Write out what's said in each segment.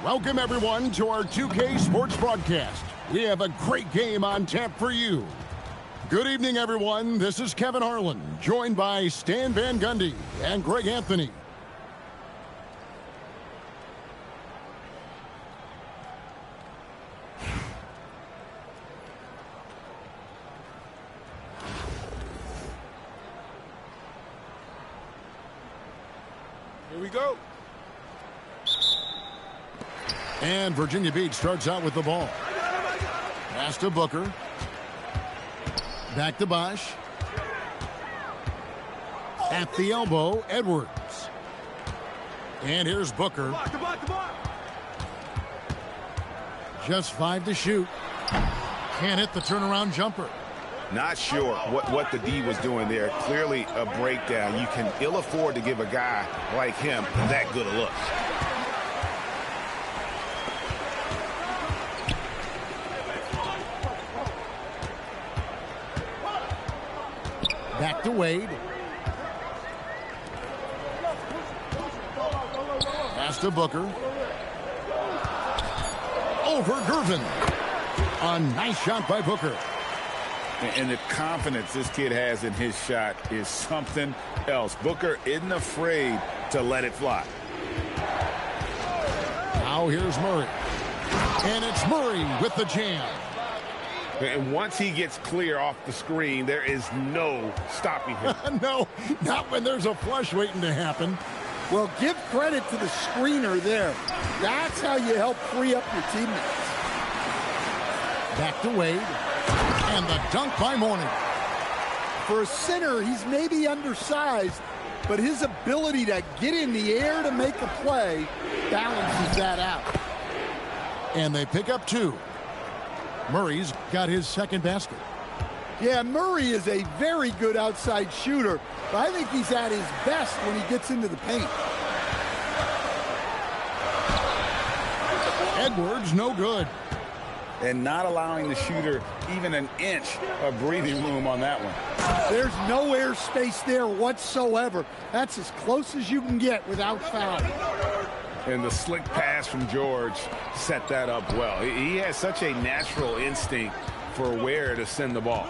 Welcome, everyone, to our 2K Sports broadcast. We have a great game on tap for you. Good evening, everyone. This is Kevin Harlan, joined by Stan Van Gundy and Greg Anthony. Here we go. And Virginia Beach starts out with the ball. Pass to Booker. Back to Bosch. At the elbow, Edwards. And here's Booker. Just 5 to shoot. Can't hit the turnaround jumper. Not sure what the D was doing there. Clearly a breakdown. You can ill afford to give a guy like him that good a look. Back to Wade. Pass to Booker. Over Gervin. A nice shot by Booker. And the confidence this kid has in his shot is something else. Booker isn't afraid to let it fly. Now here's Murray. And it's Murray with the jam. And once he gets clear off the screen, there is no stopping him. No, not when there's a flush waiting to happen. Well, give credit to the screener there. That's how you help free up your teammates. Back to Wade. And the dunk by Mourning. For a center, he's maybe undersized, but his ability to get in the air to make a play balances that out. And they pick up 2. Murray's got his second basket. Yeah, Murray is a very good outside shooter, but I think he's at his best when he gets into the paint. Edwards, no good. And not allowing the shooter even an inch of breathing room on that one. There's no air space there whatsoever. That's as close as you can get without fouling. And the slick pass from George set that up well. He has such a natural instinct for where to send the ball.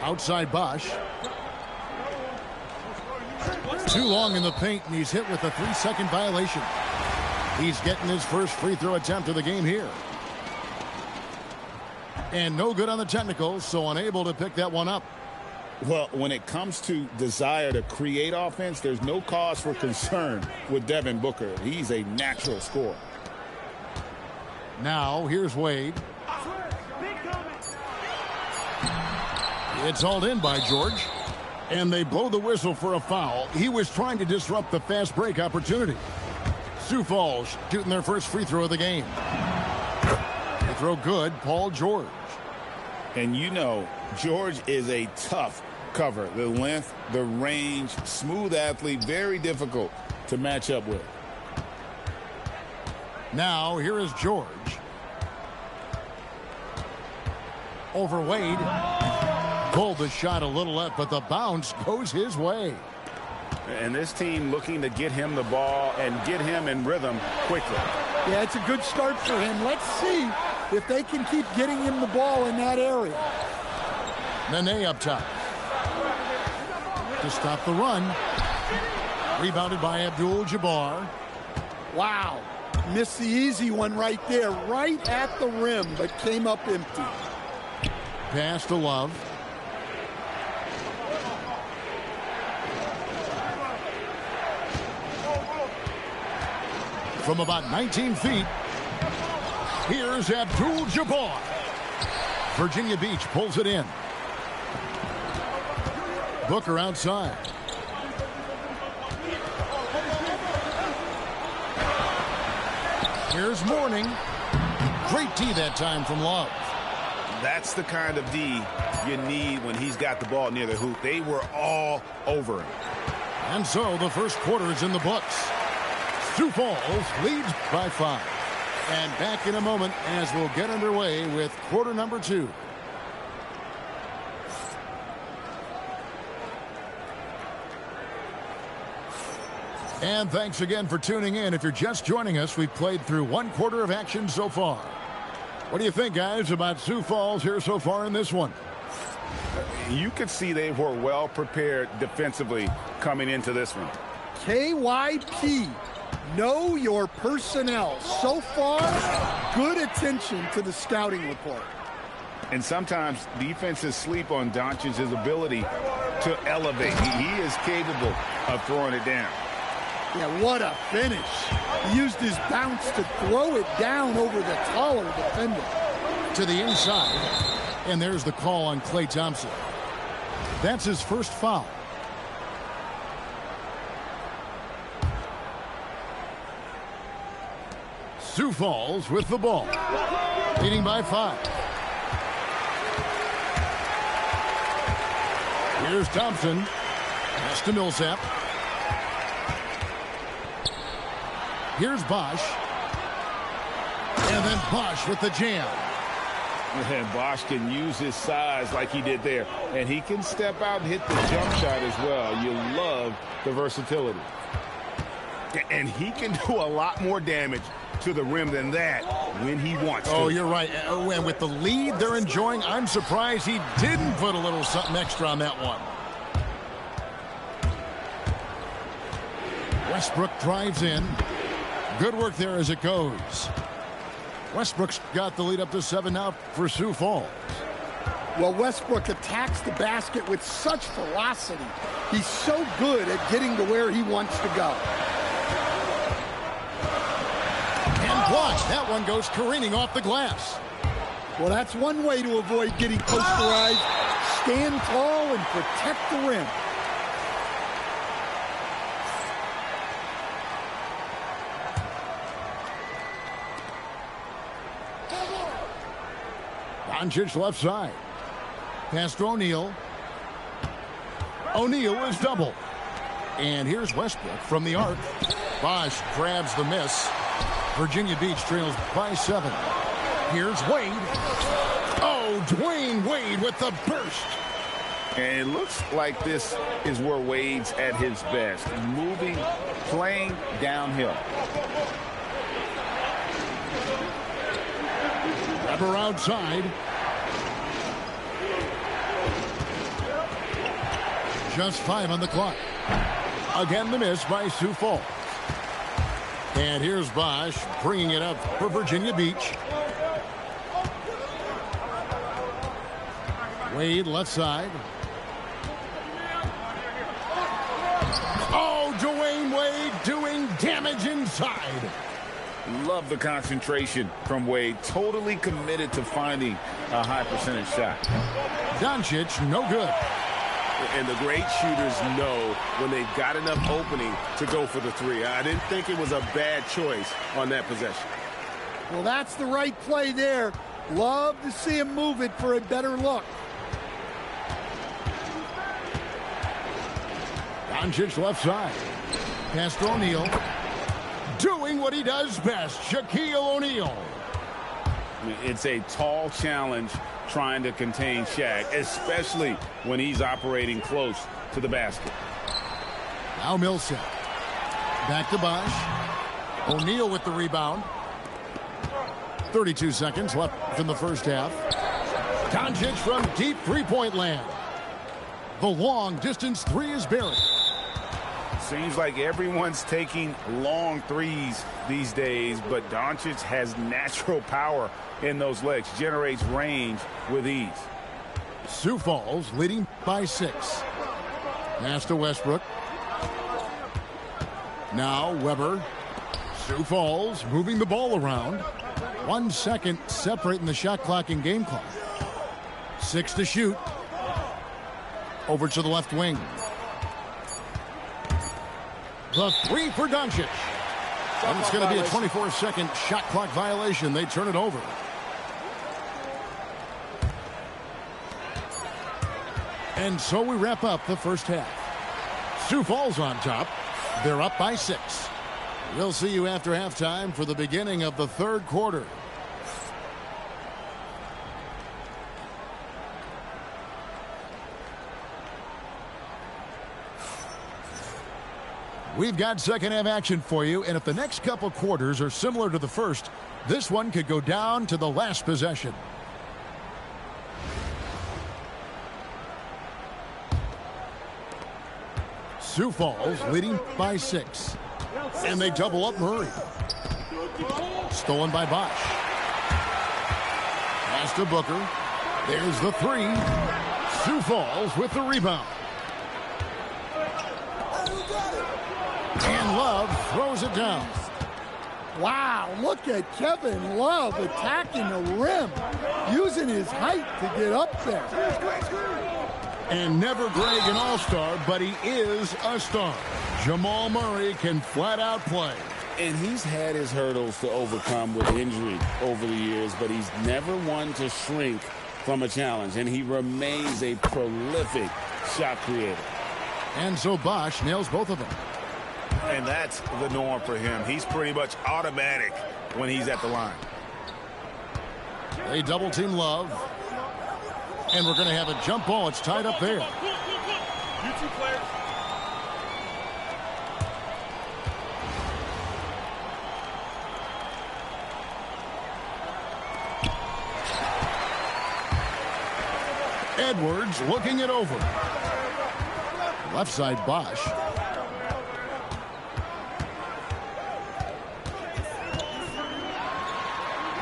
Outside Bosch. Too long in the paint, and he's hit with a 3-second violation. He's getting his first free throw attempt of the game here. And no good on the technical, so unable to pick that one up. Well, when it comes to desire to create offense, there's no cause for concern with Devin Booker. He's a natural scorer. Now, here's Wade. It's hauled in by George. And they blow the whistle for a foul. He was trying to disrupt the fast break opportunity. Sioux Falls shooting their first free throw of the game. Free throw good, Paul George. And you know, George is a tough cover. The length, the range, smooth athlete, very difficult to match up with. Now, here is George. Over Wade. Pulled the shot a little left, but the bounce goes his way. And this team looking to get him the ball and get him in rhythm quickly. Yeah, it's a good start for him. Let's see if they can keep getting him the ball in that area. Nene up top. To stop the run. Rebounded by Abdul-Jabbar. Wow. Missed the easy one right there, right at the rim, but came up empty. Pass to Love. From about 19 feet, here's Abdul-Jabbar. Virginia Beach pulls it in. Booker outside. Here's Mourning. Great D that time from Love. That's the kind of D you need when he's got the ball near the hoop. They were all over him. And so the first quarter is in the books. Sioux Falls leads by 5. And back in a moment as we'll get underway with quarter number 2. And thanks again for tuning in. If you're just joining us, we've played through 1/4 of action so far. What do you think, guys, about Sioux Falls here so far in this one? You could see they were well prepared defensively coming into this one. KYP, know your personnel. So far, good attention to the scouting report. And sometimes defenses sleep on Doncic's ability to elevate. He is capable of throwing it down. Yeah, what a finish. He used his bounce to throw it down over the taller defender. To the inside, and there's the call on Klay Thompson. That's his first foul. Sioux Falls with the ball, leading by 5. Here's Thompson. Pass to Millsap. Here's Bosch. And then Bosch with the jam. And Bosch can use his size like he did there. And he can step out and hit the jump shot as well. You love the versatility. And he can do a lot more damage to the rim than that when he wants to. Oh, you're right. And with the lead they're enjoying, I'm surprised he didn't put a little something extra on that one. Westbrook drives in. Good work there as it goes. Westbrook's got the lead up to 7 now for Sioux Falls. Well, Westbrook attacks the basket with such velocity. He's so good at getting to where he wants to go. And blocked. That one goes careening off the glass. Well, that's one way to avoid getting posterized. Stand tall and protect the rim. Doncic left side. Pass to O'Neal. O'Neal is double. And here's Westbrook from the arc. Bosch grabs the miss. Virginia Beach trails by 7. Here's Wade. Oh, Dwayne Wade with the burst. And it looks like this is where Wade's at his best. Moving, playing downhill. Weber outside. Just 5 on the clock. Again, the miss by Sioux Falls. And here's Bosch bringing it up for Virginia Beach. Wade left side. Oh, Dwayne Wade doing damage inside. Love the concentration from Wade. Totally committed to finding a high percentage shot. Doncic, no good. And the great shooters know when they've got enough opening to go for the 3. I didn't think it was a bad choice on that possession. Well, that's the right play there. Love to see him move it for a better look. Doncic left side. Pass to O'Neal. Doing what he does best, Shaquille O'Neal. It's a tall challenge trying to contain Shaq, especially when he's operating close to the basket. Now Millsap. Back to Bosch. O'Neal with the rebound. 32 seconds left in the first half. Doncic from deep three-point land. The long-distance 3 is buried. Seems like everyone's taking long threes these days, but Doncic has natural power in those legs, generates range with ease. Sioux Falls leading by 6. Pass to Westbrook. Now Weber. Sioux Falls moving the ball around. 1 second separating the shot clock and game clock. 6 to shoot. Over to the left wing. The 3 for Doncic. And it's going to be a 24-second shot clock violation. They turn it over. And so we wrap up the first half. Sioux Falls on top. They're up by 6. We'll see you after halftime for the beginning of the third quarter. We've got second half action for you, and if the next couple quarters are similar to the first, this one could go down to the last possession. Sioux Falls leading by 6. And they double up Murray. Stolen by Bosch. Pass to Booker. There's the 3. Sioux Falls with the rebound. And Love throws it down. Wow, look at Kevin Love attacking the rim, using his height to get up there. And never Greg an all-star, but he is a star. Jamal Murray can flat out play. And he's had his hurdles to overcome with injury over the years, but he's never one to shrink from a challenge, and he remains a prolific shot creator. And so Bosch nails both of them. And that's the norm for him. He's pretty much automatic when he's at the line. They double team Love. And we're going to have a jump ball. It's tied up there. You two players. Edwards looking it over. Left side Bosch.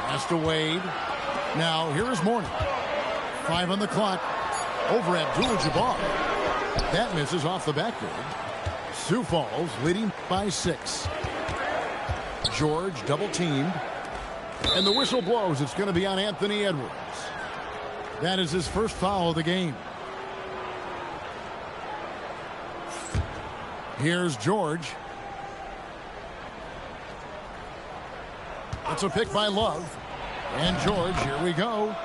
Pass to Wade. Now here is Mourning. 5 on the clock. Over Abdul-Jabbar. That misses off the backboard. Sioux Falls leading by 6. George double teamed. And the whistle blows. It's going to be on Anthony Edwards. That is his first foul of the game. Here's George. It's a pick by Love. And George, here we go.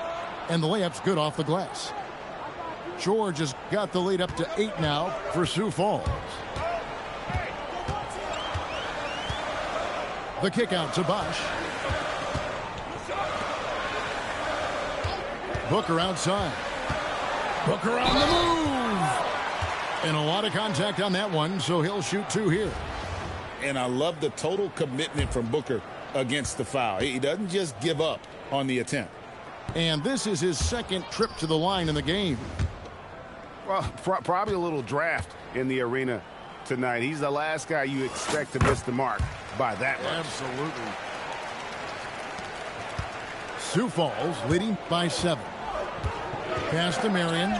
And the layup's good off the glass. George has got the lead up to 8 now for Sioux Falls. The kick out to Bosch. Booker outside. Booker on the move. And a lot of contact on that one, so he'll shoot 2 here. And I love the total commitment from Booker against the foul. He doesn't just give up on the attempt. And this is his second trip to the line in the game. Well, probably a little draft in the arena tonight. He's the last guy you expect to miss the mark by that much. Absolutely. Sioux Falls leading by 7. Pass to Marion.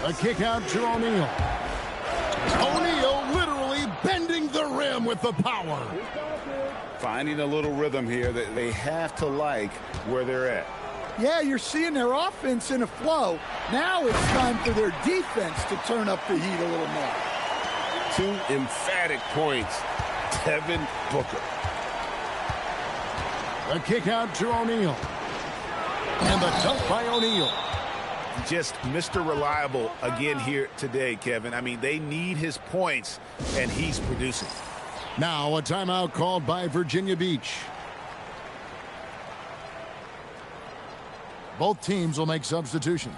A kick out to O'Neal. O'Neal literally bending the rim with the power. Finding a little rhythm here that they have to like where they're at. Yeah, you're seeing their offense in a flow. Now it's time for their defense to turn up the heat a little more. 2 emphatic points. Devin Booker. A kick out to O'Neal. And the dunk by O'Neal. Just Mr. Reliable again here today, Kevin. I mean, they need his points, and he's producing. Now a timeout called by Virginia Beach. Both teams will make substitutions.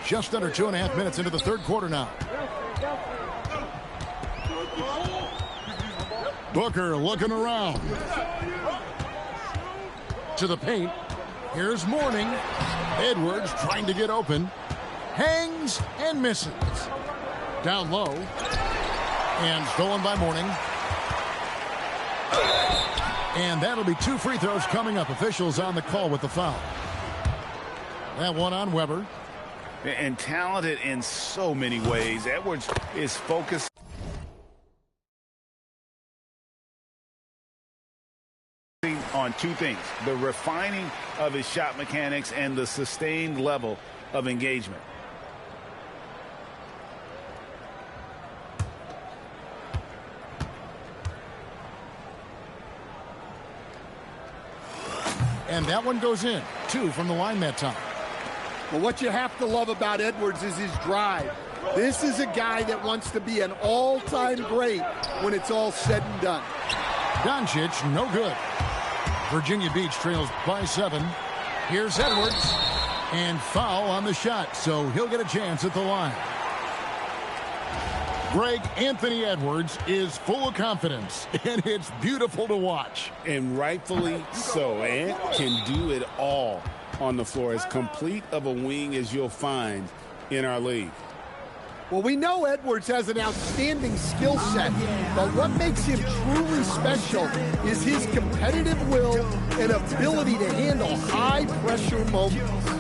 Just under 2.5 minutes into the third quarter now. Booker looking around. To the paint. Here's Mourning. Edwards trying to get open. Hangs and misses. Down low. And stolen by Mourning. And that'll be 2 free throws coming up. Officials on the call with the foul. That one on Weber. And talented in so many ways. Edwards is focused on 2 things: the refining of his shot mechanics and the sustained level of engagement. And that one goes in. 2 from the line that time. Well, what you have to love about Edwards is his drive. This is a guy that wants to be an all-time great when it's all said and done. Doncic, no good. Virginia Beach trails by 7. Here's Edwards. And foul on the shot, so he'll get a chance at the line. Greg, Anthony Edwards is full of confidence, and it's beautiful to watch. And rightfully so. Ant can do it all on the floor. As complete of a wing as you'll find in our league. Well, we know Edwards has an outstanding skill set, but what makes him truly special is his competitive will and ability to handle high-pressure moments.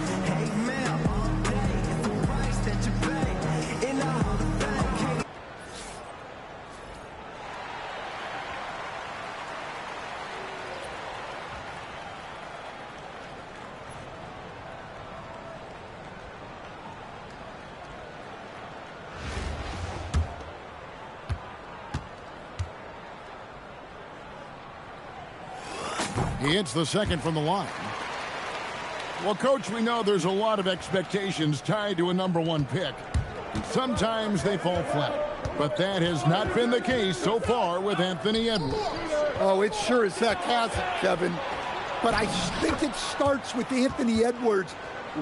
He hits the second from the line. Well, Coach, we know there's a lot of expectations tied to a #1 pick. Sometimes they fall flat, but that has not been the case so far with Anthony Edwards. Oh, it sure as heck hasn't, Kevin. But I think it starts with Anthony Edwards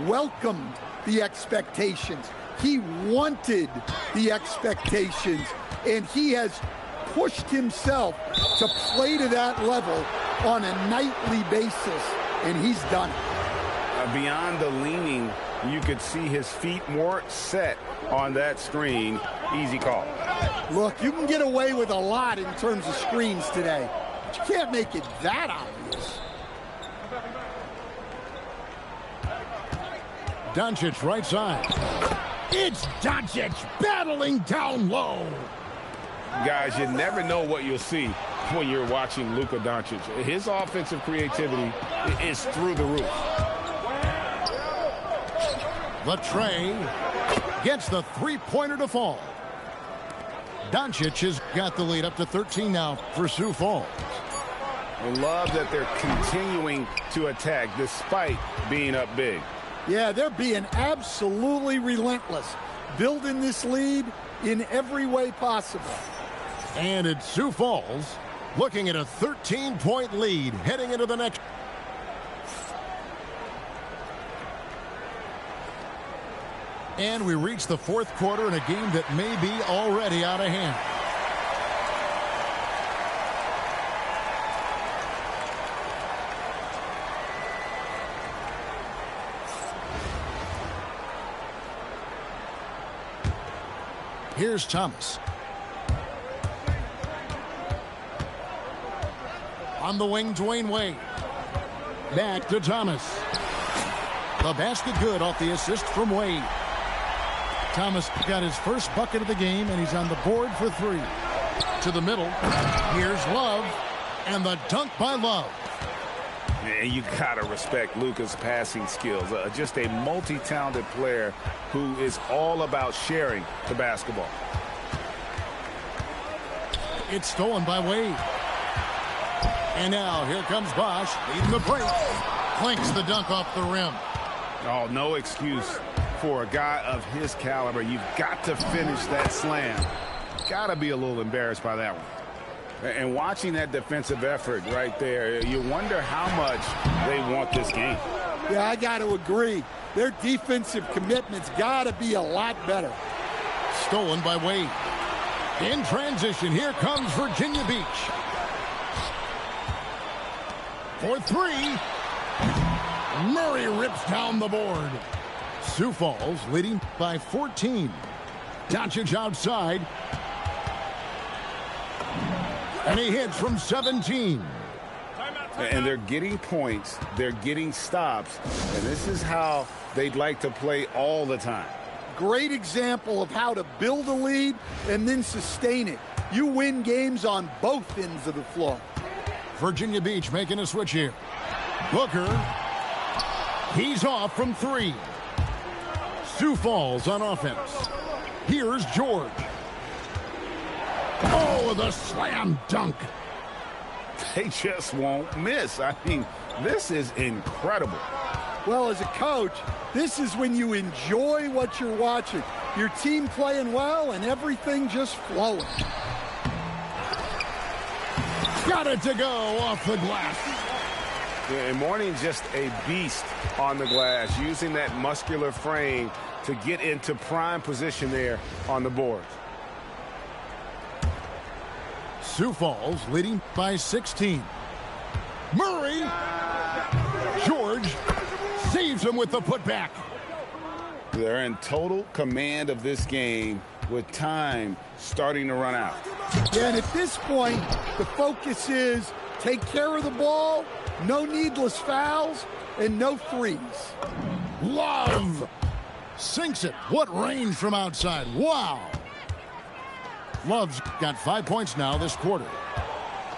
welcomed the expectations. He wanted the expectations, and he has pushed himself to play to that level on a nightly basis, and he's done it. Beyond the leaning, you could see his feet more set on that screen. Easy call. Look, you can get away with a lot in terms of screens today, but you can't make it that obvious. Doncic right side. It's Doncic battling down low. Guys, you never know what you'll see when you're watching Luka Doncic. His offensive creativity is through the roof. Latrey gets the three-pointer to fall. Doncic has got the lead up to 13 now for Sioux Falls. I love that they're continuing to attack despite being up big. Yeah, they're being absolutely relentless, building this lead in every way possible. And it's Sioux Falls looking at a 13-point lead heading into the next. And we reach the fourth quarter in a game that may be already out of hand. Here's Thomas. On the wing, Dwayne Wade. Back to Thomas. The basket good off the assist from Wade. Thomas got his first bucket of the game, and he's on the board for three. To the middle. Here's Love. And the dunk by Love. And you gotta respect Luka's passing skills. Just a multi-talented player who is all about sharing the basketball. It's stolen by Wade. And now here comes Bosch leading the break. Clinks the dunk off the rim. Oh, no excuse for a guy of his caliber. You've got to finish that slam. Gotta be a little embarrassed by that one. And watching that defensive effort right there, you wonder how much they want this game. Yeah, I got to agree. Their defensive commitment's got to be a lot better. Stolen by Wade. In transition, here comes Virginia Beach. For three. Murray rips down the board. Sioux Falls leading by 14. Doncic outside. And he hits from 17. And they're getting points. They're getting stops. And this is how they'd like to play all the time. Great example of how to build a lead and then sustain it. You win games on both ends of the floor. Virginia Beach making a switch here. Booker. He's off from three. Sioux Falls on offense. Here's George. Oh, the slam dunk. They just won't miss. I mean, this is incredible. Well, as a coach, this is when you enjoy what you're watching. Your team playing well and everything just flowing. Got it to go off the glass. Yeah, and Mourning's just a beast on the glass, using that muscular frame to get into prime position there on the board. Sioux Falls leading by 16. Murray. George saves him with the putback. They're in total command of this game with time starting to run out. Yeah, and at this point, the focus is take care of the ball, no needless fouls, and no threes. Love sinks it. What range from outside. Wow. Love's got 5 points now this quarter.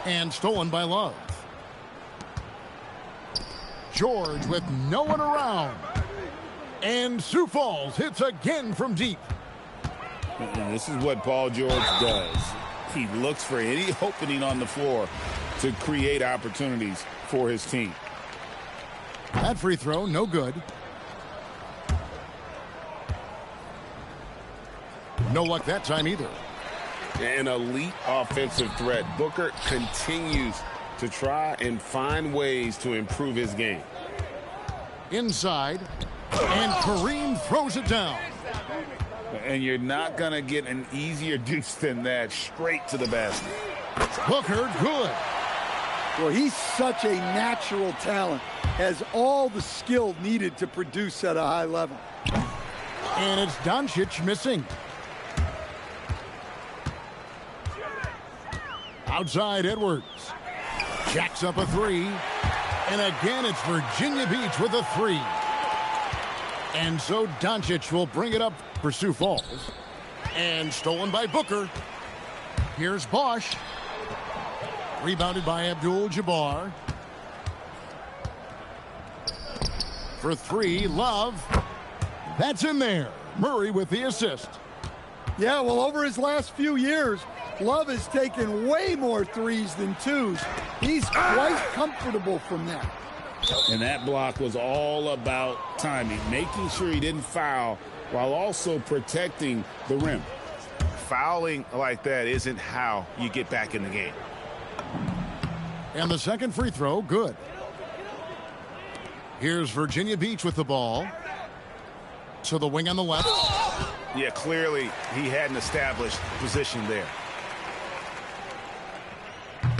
And stolen by Love. George with no one around. And Sioux Falls hits again from deep. And this is what Paul George does. He looks for any opening on the floor to create opportunities for his team. That free throw, no good. No luck that time either. An elite offensive threat. Booker continues to try and find ways to improve his game. Inside, and Kareem throws it down. And you're not going to get an easier deuce than that, straight to the basket. Booker, good. Well, he's such a natural talent, has all the skill needed to produce at a high level. And it's Doncic missing. Outside Edwards. Jacks up a three. And again, it's Virginia Beach with a three. And so Doncic will bring it up for Sioux Falls. And stolen by Booker. Here's Bosch. Rebounded by Abdul-Jabbar. For three, Love. That's in there. Murray with the assist. Yeah, well, over his last few years, Love has taken way more threes than twos. He's quite comfortable from that. And that block was all about timing, making sure he didn't foul while also protecting the rim. Fouling like that isn't how you get back in the game. And the second free throw, good. Here's Virginia Beach with the ball. To the wing on the left. Yeah, clearly he hadn't established position there.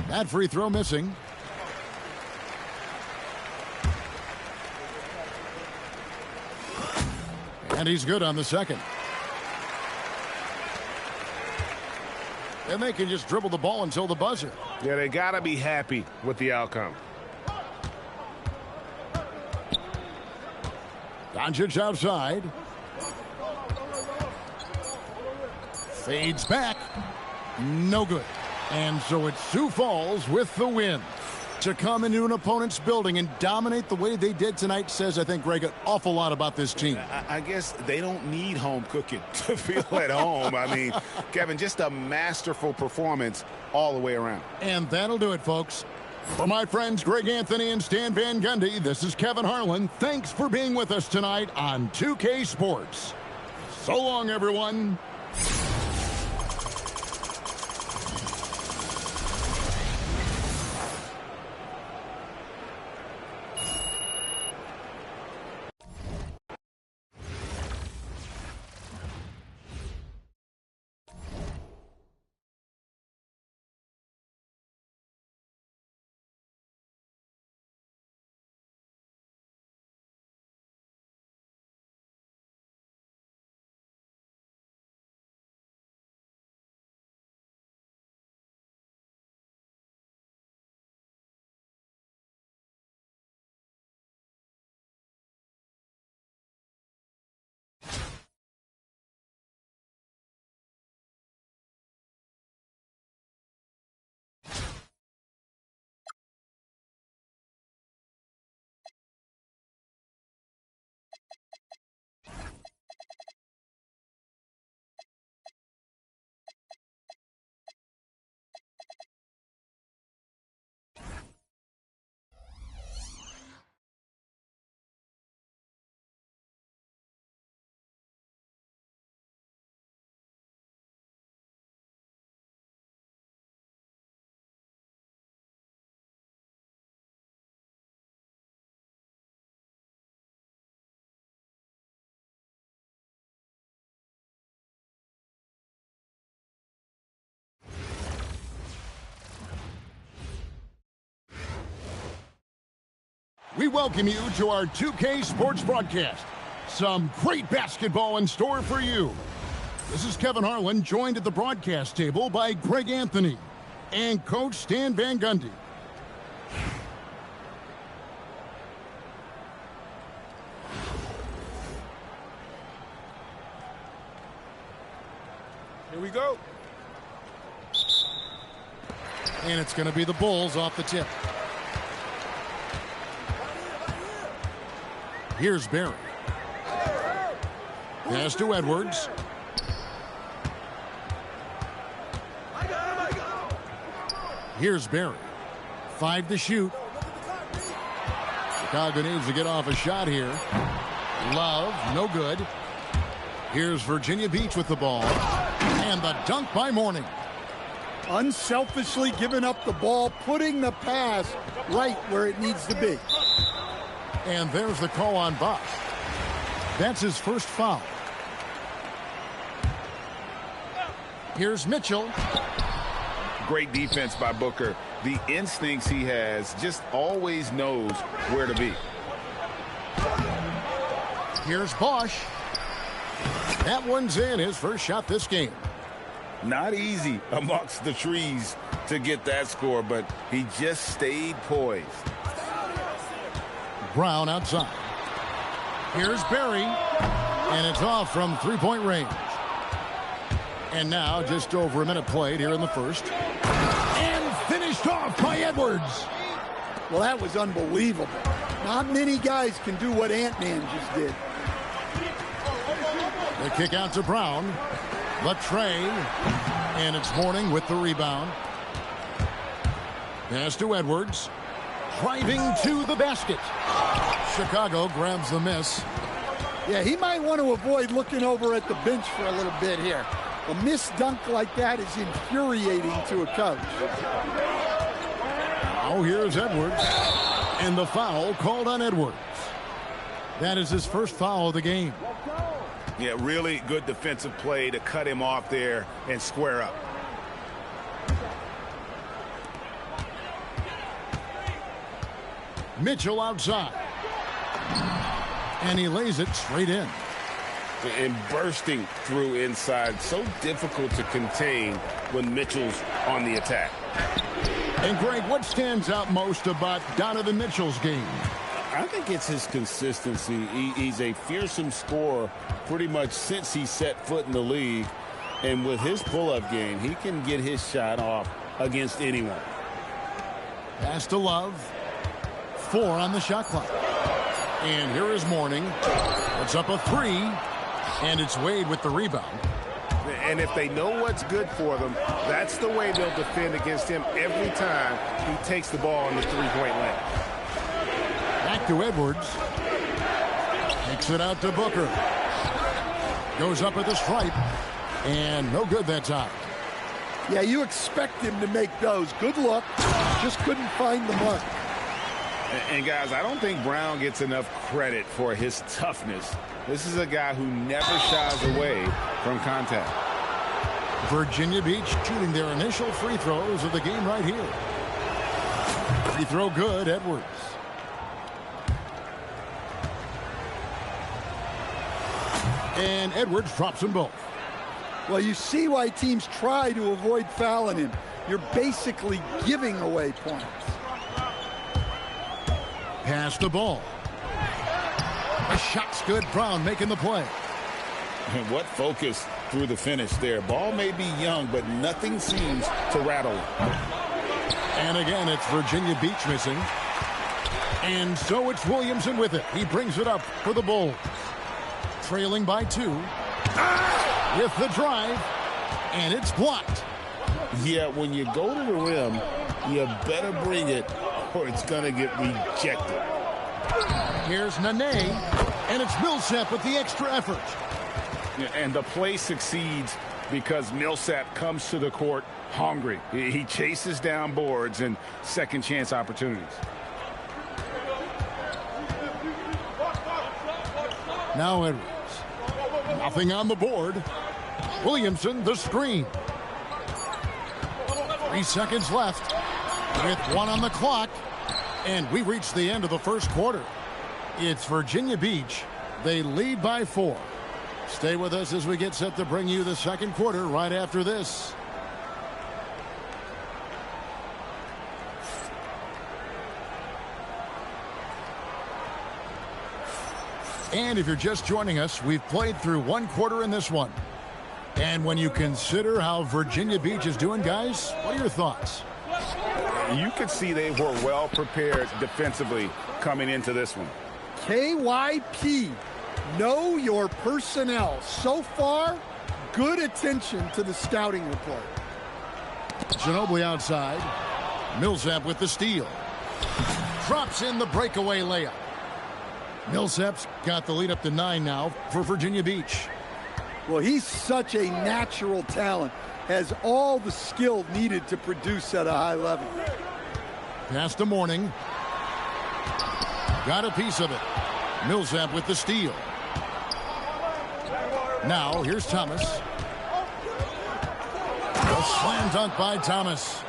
That free throw missing. And he's good on the second. And they can just dribble the ball until the buzzer. Yeah, they got to be happy with the outcome. Doncic outside. Fades back. No good. And so it's Sioux Falls with the win. To come into an opponent's building and dominate the way they did tonight says, I think, Greg, an awful lot about this team. I guess they don't need home cooking to feel at home. I mean, Kevin, just a masterful performance all the way around. And that'll do it, folks. For my friends Greg Anthony and Stan Van Gundy, this is Kevin Harlan. Thanks for being with us tonight on 2K Sports. So long, everyone. We welcome you to our 2K Sports broadcast. Some great basketball in store for you. This is Kevin Harlan, joined at the broadcast table by Greg Anthony and Coach Stan Van Gundy. Here we go. And it's going to be the Bulls off the tip. Here's Barry. Pass to Edwards. Here's Barry. 5 to shoot. Chicago needs to get off a shot here. Love, no good. Here's Virginia Beach with the ball. And the dunk by Mourning. Unselfishly giving up the ball, putting the pass right where it needs to be. And there's the call on Bosch. That's his first foul. Here's Mitchell. Great defense by Booker. The instincts he has, just always knows where to be. Here's Bosch. That one's in, his first shot this game. Not easy amongst the trees to get that score, but he just stayed poised. Brown outside. Here's Barry. And it's off from three-point range. And now just over a minute played here in the first. And finished off by Edwards. Well, that was unbelievable. Not many guys can do what Ant-Man just did. The kick out to Brown. Latrey. And it's Mourning with the rebound. Pass to Edwards. Driving to the basket. Chicago grabs the miss. Yeah, he might want to avoid looking over at the bench for a little bit here. A missed dunk like that is infuriating to a coach. Oh, here's Edwards. And the foul called on Edwards. That is his first foul of the game. Yeah, really good defensive play to cut him off there and square up. Mitchell outside. And he lays it straight in. And bursting through inside. So difficult to contain when Mitchell's on the attack. And Greg, what stands out most about Donovan Mitchell's game? I think it's his consistency. He's a fearsome scorer pretty much since he set foot in the league. And with his pull-up game, he can get his shot off against anyone. Pass to Love. 4 on the shot clock. And here is Mourning. It's up a 3. And it's Wade with the rebound. And if they know what's good for them, that's the way they'll defend against him every time he takes the ball in the three-point lane. Back to Edwards. Takes it out to Booker. Goes up at the stripe. And no good that time. Yeah, you expect him to make those. Good look. Just couldn't find the mark. And guys, I don't think Brown gets enough credit for his toughness. This is a guy who never shies away from contact. Virginia Beach shooting their initial free throws of the game right here. Free throw good, Edwards. And Edwards drops them both. Well, you see why teams try to avoid fouling him. You're basically giving away points. Pass the ball. The shot's good. Brown making the play. And what focus through the finish there. Ball may be young, but nothing seems to rattle. And again, it's Virginia Beach missing. And so it's Williamson with it. He brings it up for the Bulls. Trailing by 2. With the drive. And it's blocked. Yeah, when you go to the rim, you better bring it or it's going to get rejected. Here's Nene. And it's Millsap with the extra effort. And the play succeeds because Millsap comes to the court hungry. He chases down boards and second chance opportunities. Now Edwards. Nothing on the board. Williamson, the screen. 3 seconds left. With 1 on the clock. And we reached the end of the first quarter. It's Virginia Beach. They lead by 4. Stay with us as we get set to bring you the second quarter right after this. And if you're just joining us, we've played through one quarter in this one. And when you consider how Virginia Beach is doing, guys, what are your thoughts? You could see they were well prepared defensively coming into this one. KYP, know your personnel. So far, good attention to the scouting report. Ginobili outside. Millsap with the steal. Drops in the breakaway layup. Millsap's got the lead up to 9 now for Virginia Beach. Well, he's such a natural talent. Has all the skill needed to produce at a high level. Pass to Mourning. Got a piece of it. Millsap with the steal. Now, here's Thomas. A slam dunk by Thomas.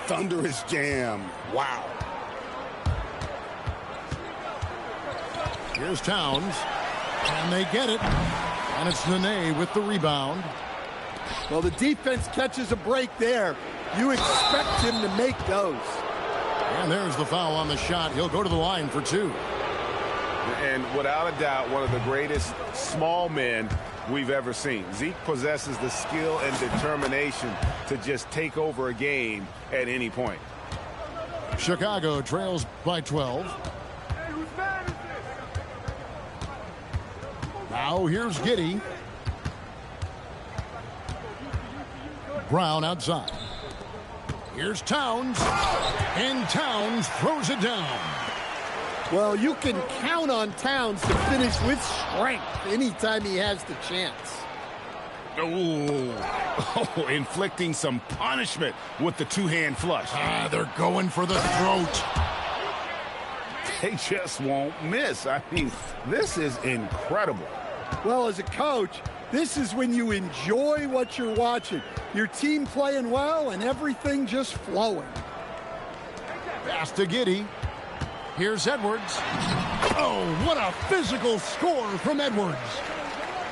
Thunderous jam. Wow. Here's Towns. And they get it. And it's Nene with the rebound. Well, the defense catches a break there. You expect him to make those. And there's the foul on the shot. He'll go to the line for 2. And without a doubt, one of the greatest small men we've ever seen. Zeke possesses the skill and determination to just take over a game at any point. Chicago trails by 12. Now here's Giddey. Brown outside. Here's Towns. And Towns throws it down. Well, you can count on Towns to finish with strength anytime he has the chance. Oh, inflicting some punishment with the two-hand flush. They're going for the throat. They just won't miss. I mean, this is incredible. Well, as a coach, this is when you enjoy what you're watching. Your team playing well and everything just flowing. Pass to Giddey. Here's Edwards. Oh, what a physical score from Edwards.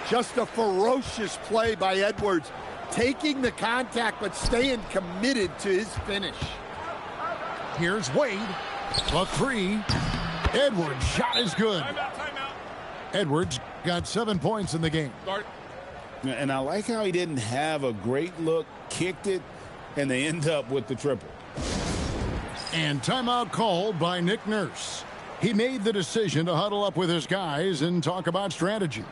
Just a ferocious play by Edwards. Taking the contact, but staying committed to his finish. Here's Wade. A 3. Edwards' shot is good. Edwards got 7 points in the game. And I like how he didn't have a great look, kicked it, and they end up with the triple. And timeout called by Nick Nurse. He made the decision to huddle up with his guys and talk about strategy.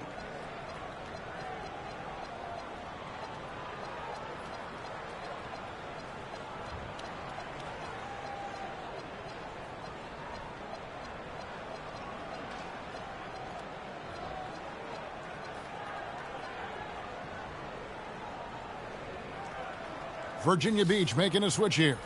Virginia Beach making a switch here.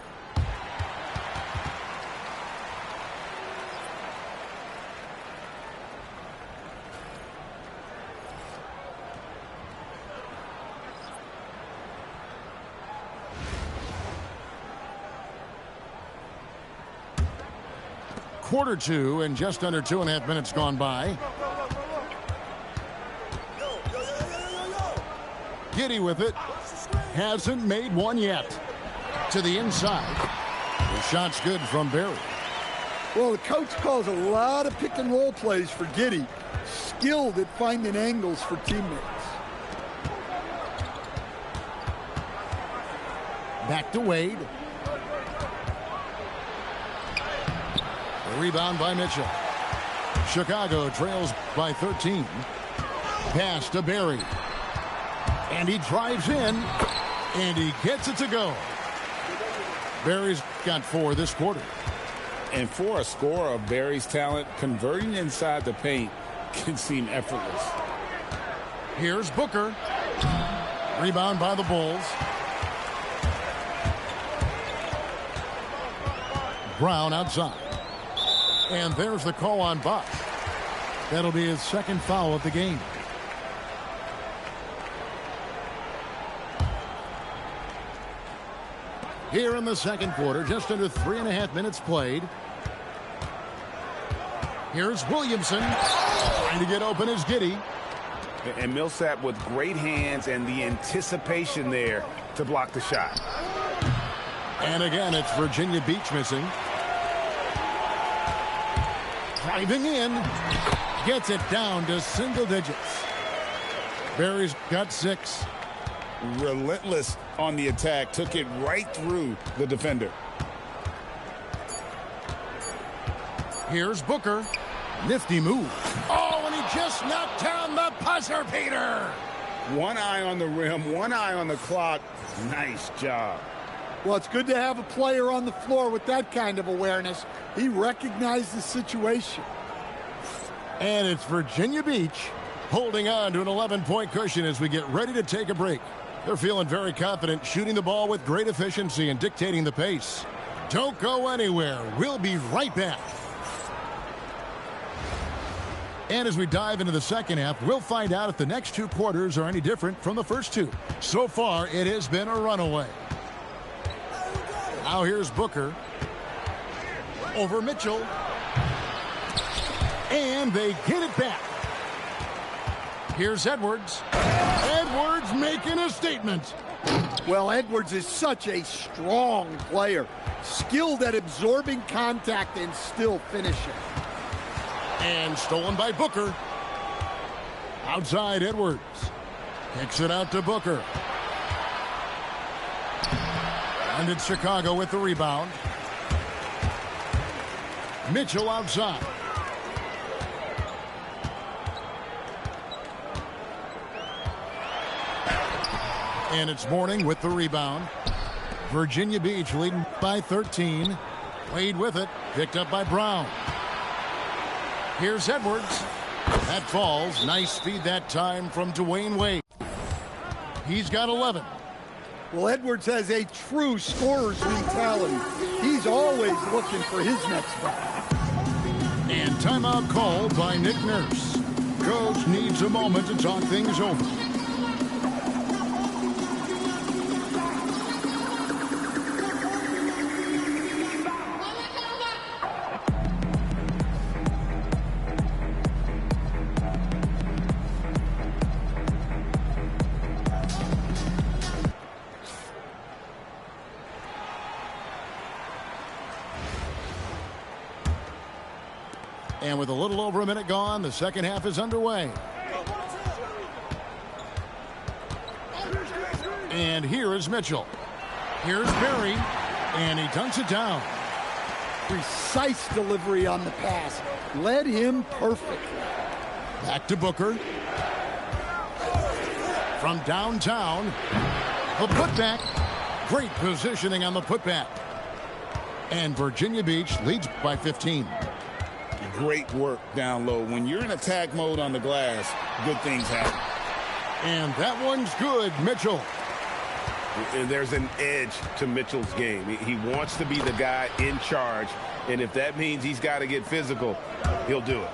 Quarter 2 and just under 2.5 minutes gone by. Giddey with it. Hasn't made one yet. To the inside. The shot's good from Barry. Well, the coach calls a lot of pick and roll plays for Giddey. Skilled at finding angles for teammates. Back to Wade. The rebound by Mitchell. Chicago trails by 13. Pass to Barry. And he drives in. And he gets it to go. Barry's got 4 this quarter. And for a scorer of Barry's talent, converting inside the paint can seem effortless. Here's Booker. Rebound by the Bulls. Brown outside. And there's the call on Buck. That'll be his second foul of the game. Here in the second quarter, just under 3.5 minutes played. Here's Williamson. Trying to get open is Giddey. And Millsap with great hands and the anticipation there to block the shot. And again, it's Virginia Beach missing. Driving in. Gets it down to single digits. Barry's got 6. Relentless on the attack. Took it right through the defender. Here's Booker. Nifty move. Oh, and he just knocked down the buzzer beater. One eye on the rim, one eye on the clock. Nice job. Well, it's good to have a player on the floor with that kind of awareness. He recognized the situation. And it's Virginia Beach holding on to an 11-point cushion as we get ready to take a break. They're feeling very confident, shooting the ball with great efficiency and dictating the pace. Don't go anywhere. We'll be right back. And as we dive into the second half, we'll find out if the next 2 quarters are any different from the first 2. So far, it has been a runaway. Now here's Booker. Over Mitchell. And they get it back. Here's Edwards. Edwards making a statement. Well, Edwards is such a strong player. Skilled at absorbing contact and still finishing. And stolen by Booker. Outside Edwards. Kicks it out to Booker. And it's Chicago with the rebound. Mitchell outside. And it's Mourning with the rebound. Virginia Beach leading by 13. Wade with it. Picked up by Brown. Here's Edwards. That falls. Nice feed that time from Dwayne Wade. He's got 11. Well, Edwards has a true scorer's mentality. He's always looking for his next back. And timeout called by Nick Nurse. Coach needs a moment to talk things over. And with a little over a minute gone, the second half is underway. And here is Mitchell. Here's Barry. And he dunks it down. Precise delivery on the pass. Led him perfectly. Back to Booker. From downtown. The putback. Great positioning on the putback. And Virginia Beach leads by 15. Great work down low. When you're in attack mode on the glass, good things happen. And that one's good, Mitchell. And there's an edge to Mitchell's game. He wants to be the guy in charge, and if that means he's got to get physical, he'll do it.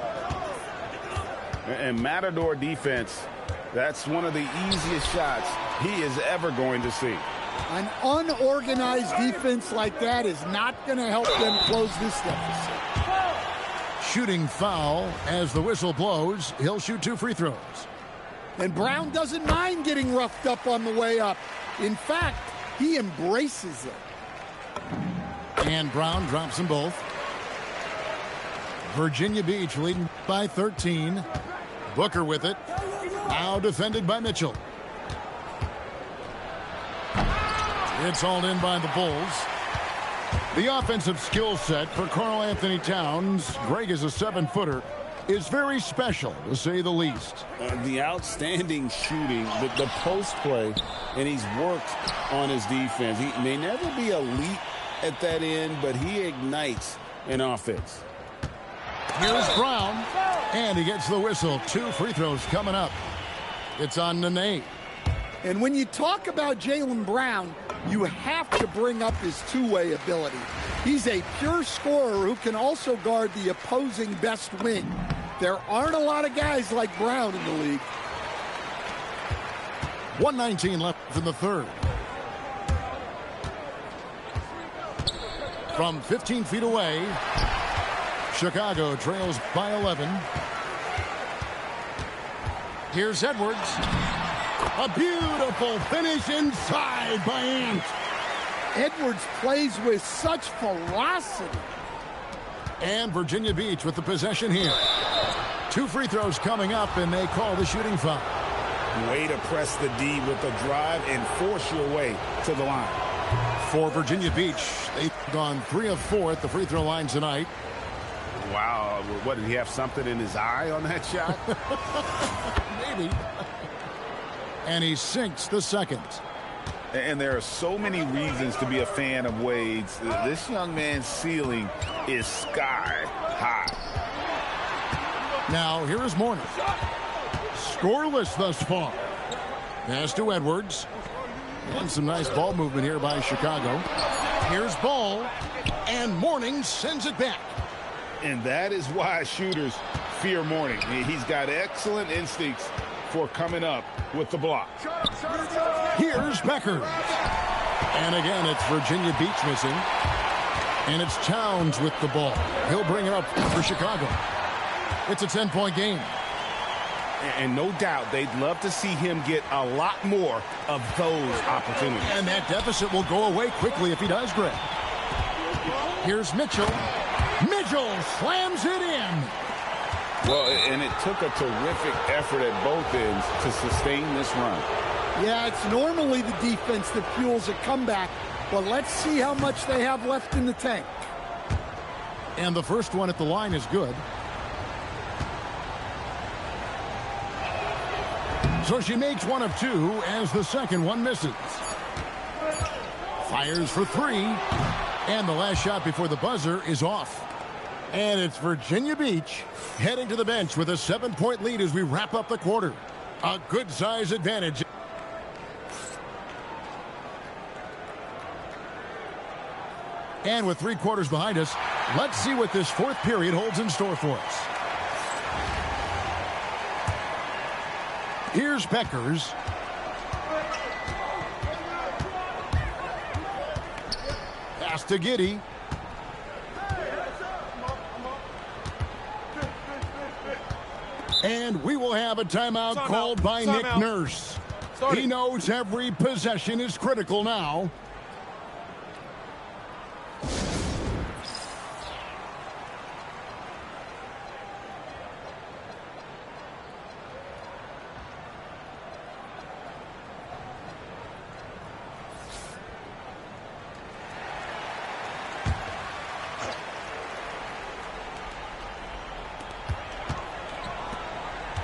And Matador defense, that's one of the easiest shots he is ever going to see. An unorganized defense like that is not going to help them close this deficit. Shooting foul as the whistle blows. He'll shoot 2 free throws. And Brown doesn't mind getting roughed up on the way up. In fact, he embraces it. And Brown drops them both. Virginia Beach leading by 13. Booker with it. Now defended by Mitchell. It's hauled in by the Bulls. The offensive skill set for Karl Anthony Towns, Greg is a 7-footer, is very special, to say the least. The outstanding shooting, the post play, and he's worked on his defense. He may never be elite at that end, but he ignites an offense. Here's Brown, and he gets the whistle. 2 free throws coming up. It's on Nene. And when you talk about Jaylen Brown, you have to bring up his two-way ability. He's a pure scorer who can also guard the opposing best wing. There aren't a lot of guys like Brown in the league. 1:19 left in the third. From 15 feet away, Chicago trails by 11. Here's Edwards. A beautiful finish inside by Ant. Edwards plays with such ferocity. And Virginia Beach with the possession here. 2 free throws coming up, and they call the shooting foul. Way to press the D with the drive and force your way to the line. For Virginia Beach, they've gone 3 of 4 at the free throw line tonight. Wow, what, did he have something in his eye on that shot? Maybe. And he sinks the second. And there are so many reasons to be a fan of Wade's. This young man's ceiling is sky high. Now, here is Morning. Scoreless thus far. Pass to Edwards. And some nice ball movement here by Chicago. Here's Ball. And Morning sends it back. And that is why shooters fear Morning. He's got excellent instincts for coming up with the block. Here's Becker. And again, it's Virginia Beach missing. And it's Towns with the ball. He'll bring it up for Chicago. It's a 10-point game. And no doubt they'd love to see him get a lot more of those opportunities. And that deficit will go away quickly if he does, Greg. Here's Mitchell. Mitchell slams it in. Well, and it took a terrific effort at both ends to sustain this run. Yeah, it's normally the defense that fuels a comeback, but let's see how much they have left in the tank. And the first one at the line is good. So she makes 1 of 2 as the second one misses. Fires for 3. And the last shot before the buzzer is off. And it's Virginia Beach heading to the bench with a 7-point lead as we wrap up the quarter. A good size advantage. And with 3 quarters behind us, let's see what this 4th period holds in store for us. Here's Beckers. Pass to Giddey. And we will have a timeout called by Nick Nurse. He knows every possession is critical now.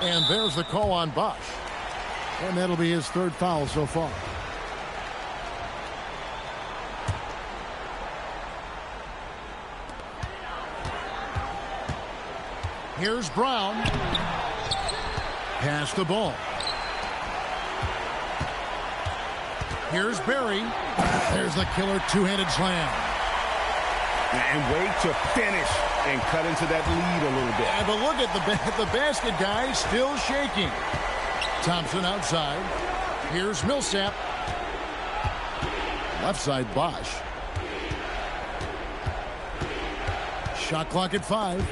And there's the call on Bosch. And that'll be his 3rd foul so far. Here's Brown. Pass the ball. Here's Berry. There's the killer 2-handed slam. And wait to finish and cut into that lead a little bit. And but look at the basket guy still shaking. Thompson outside. Here's Millsap. Left side Bosch. Shot clock at 5.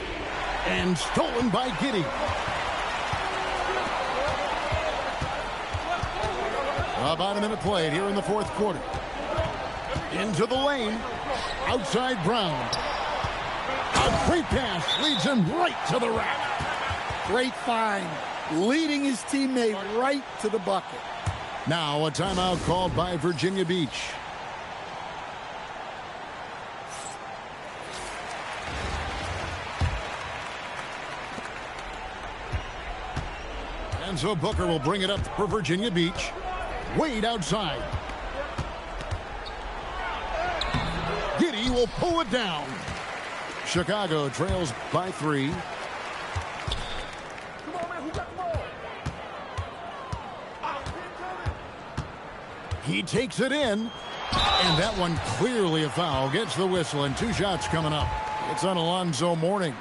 And stolen by Giddey. About a minute played here in the 4th quarter. Into the lane. Outside Brown. A great pass leads him right to the rack. Great find. Leading his teammate right to the bucket. Now a timeout called by Virginia Beach. And so Booker will bring it up for Virginia Beach. Wade outside. Giddey will pull it down. Chicago trails by 3. He takes it in. And that one clearly a foul. Gets the whistle and 2 shots coming up. It's on Alonzo Mourning.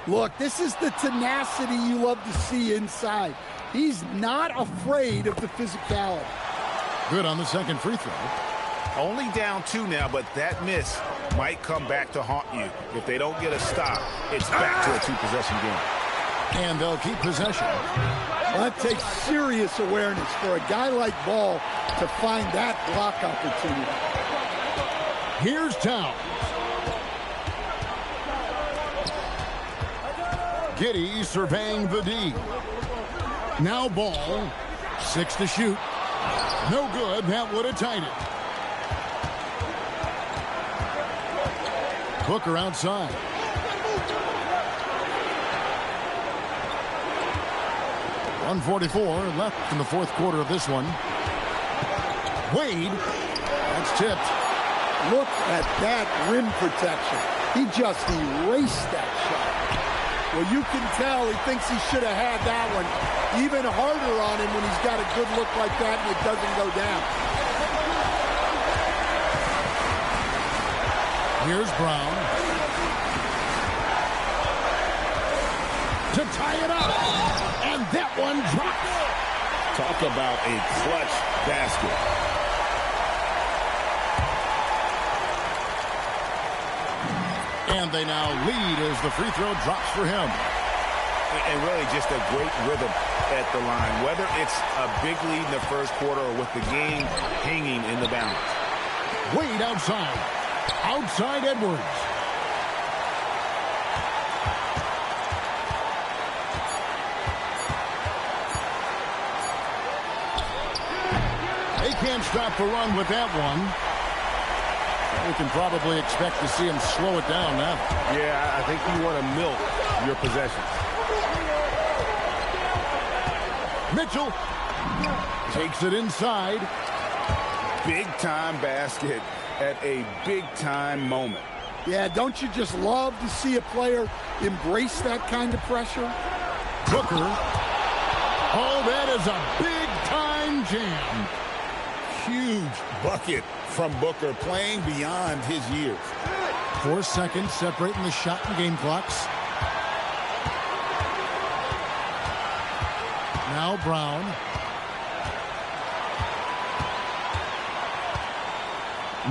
Look, this is the tenacity you love to see inside. He's not afraid of the physicality. Good on the second free throw. Only down 2 now, but that miss might come back to haunt you. If they don't get a stop, it's back to a two-possession game. And they'll keep possession. Well, that takes serious awareness for a guy like Ball to find that block opportunity. Here's Towns. Giddey surveying the D. Now Ball. 6 to shoot. No good. That would have tied it. Booker outside. .144 left in the fourth quarter of this one. Wade. That's tipped. Look at that rim protection. He just erased that shot. Well, you can tell he thinks he should have had that one. Even harder on him when he's got a good look like that and it doesn't go down. Here's Brown. To tie it up. And that one drops. Talk about a clutch basket. And they now lead as the free throw drops for him. And really just a great rhythm at the line. Whether it's a big lead in the first quarter or with the game hanging in the balance. Wade outside. Outside Edwards. They can't stop the run with that one. We can probably expect to see him slow it down now. Yeah, I think you want to milk your possessions. Mitchell takes it inside. Big-time basket at a big-time moment. Yeah, don't you just love to see a player embrace that kind of pressure? Booker. Oh, that is a big-time jam. Huge bucket from Booker, playing beyond his years. 4 seconds separating the shot and game clocks. Now Brown.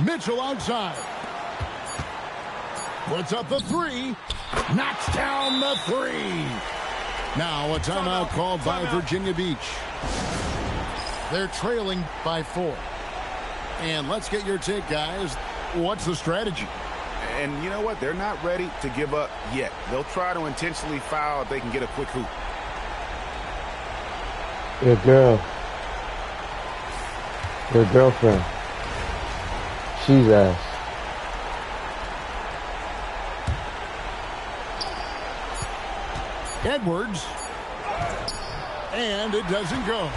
Mitchell outside. Puts up the three. Knocks down the three. Now a timeout called by Virginia Beach. They're trailing by 4. And let's get your take, guys. What's the strategy? And you know what? They're not ready to give up yet. They'll try to intentionally foul if they can get a quick hoop. Your girl. Your girlfriend. She's ass. Edwards. And it doesn't go.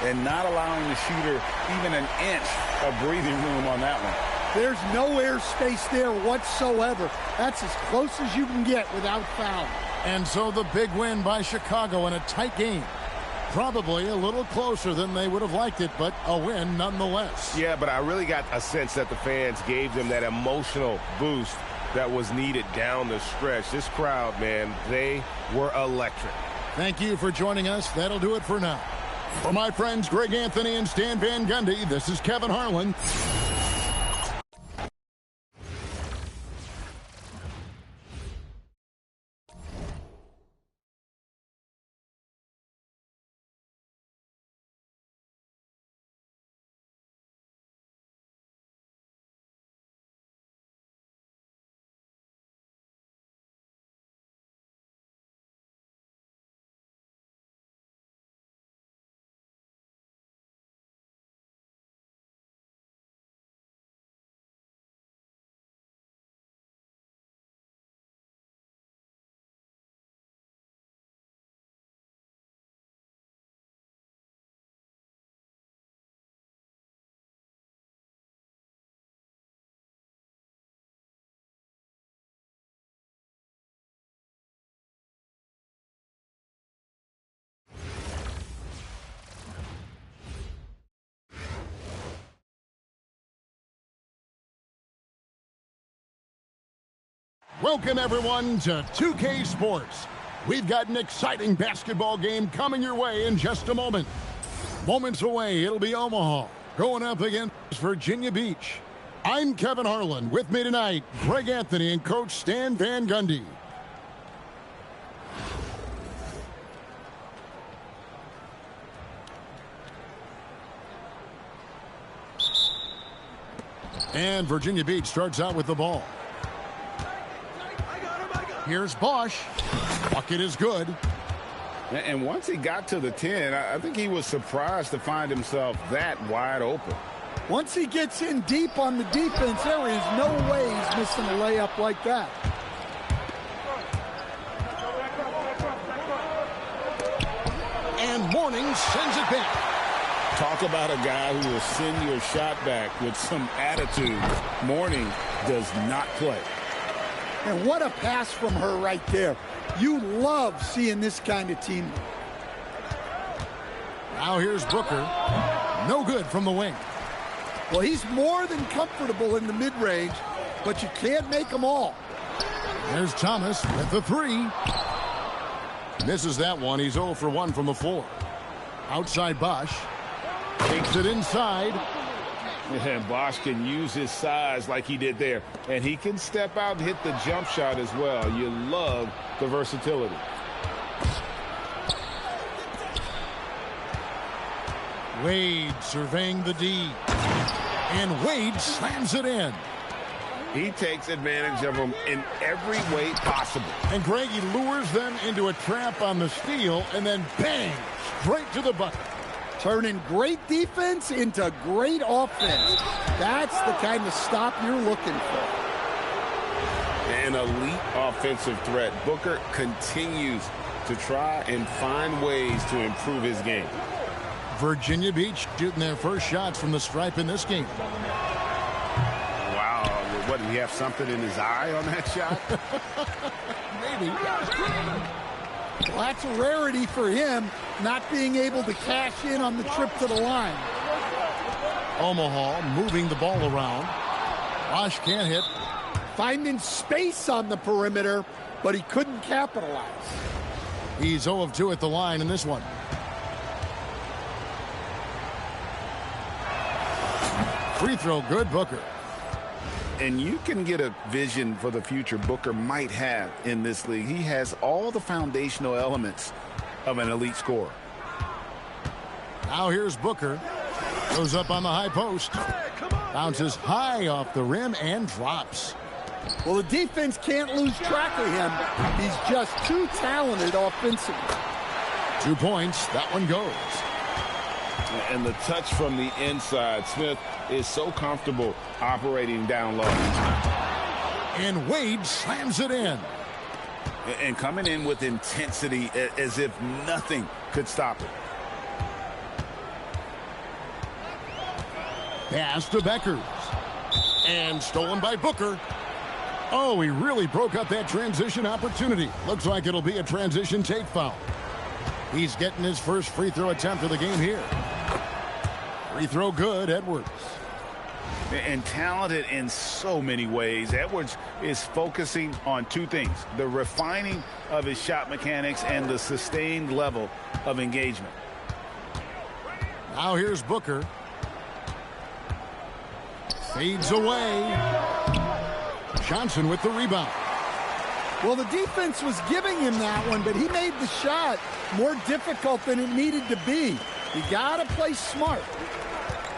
And not allowing the shooter even an inch of breathing room on that one. There's no airspace there whatsoever. That's as close as you can get without foul. And so the big win by Chicago in a tight game. Probably a little closer than they would have liked it, but a win nonetheless. Yeah, but I really got a sense that the fans gave them that emotional boost that was needed down the stretch. This crowd, man, they were electric. Thank you for joining us. That'll do it for now. For my friends Greg Anthony and Stan Van Gundy, this is Kevin Harlan. Welcome, everyone, to 2K Sports. We've got an exciting basketball game coming your way in just a moment. Moments away, it'll be Omaha going up against Virginia Beach. I'm Kevin Harlan. With me tonight, Greg Anthony and Coach Stan Van Gundy. And Virginia Beach starts out with the ball. Here's Bosch. Bucket is good. And once he got to the 10, I think he was surprised to find himself that wide open. Once he gets in deep on the defense, there is no way he's missing a layup like that. And Mourning sends it back. Talk about a guy who will send your shot back with some attitude. Mourning does not play. And what a pass from her right there. You love seeing this kind of team. Now here's Booker. No good from the wing. Well, he's more than comfortable in the mid-range, but you can't make them all. There's Thomas with the 3. Misses that one. He's 0 for 1 from the floor. Outside Bosch. Takes it inside. And Bosch can use his size like he did there. And he can step out and hit the jump shot as well. You love the versatility. Wade surveying the D. And Wade slams it in. He takes advantage of them in every way possible. And Greg, he lures them into a trap on the steal, and then bang, straight to the bucket. Turning great defense into great offense. That's the kind of stop you're looking for. An elite offensive threat. Booker continues to try and find ways to improve his game. Virginia Beach shooting their first shots from the stripe in this game. Wow. What, did he have something in his eye on that shot? Maybe. Well, that's a rarity for him, not being able to cash in on the trip to the line. Omaha moving the ball around. Bosch can't hit. Finding space on the perimeter, but he couldn't capitalize. He's 0 of 2 at the line in this one. Free throw good, Booker. And you can get a vision for the future Booker might have in this league. He has all the foundational elements of an elite scorer. Now here's Booker. Goes up on the high post. Bounces high off the rim and drops. Well, the defense can't lose track of him. He's just too talented offensively. 2 points. That one goes. And the touch from the inside. Smith is so comfortable operating down low. And Wade slams it in. And coming in with intensity as if nothing could stop it. Pass to Beckers. And stolen by Booker. Oh, he really broke up that transition opportunity. Looks like it'll be a transition take foul. He's getting his first free throw attempt of the game here. Free throw good, Edwards. And talented in so many ways. Edwards is focusing on 2 things: the refining of his shot mechanics and the sustained level of engagement. Now here's Booker. Fades away. Johnson with the rebound. Well, the defense was giving him that one, but he made the shot more difficult than it needed to be. You got to play smart.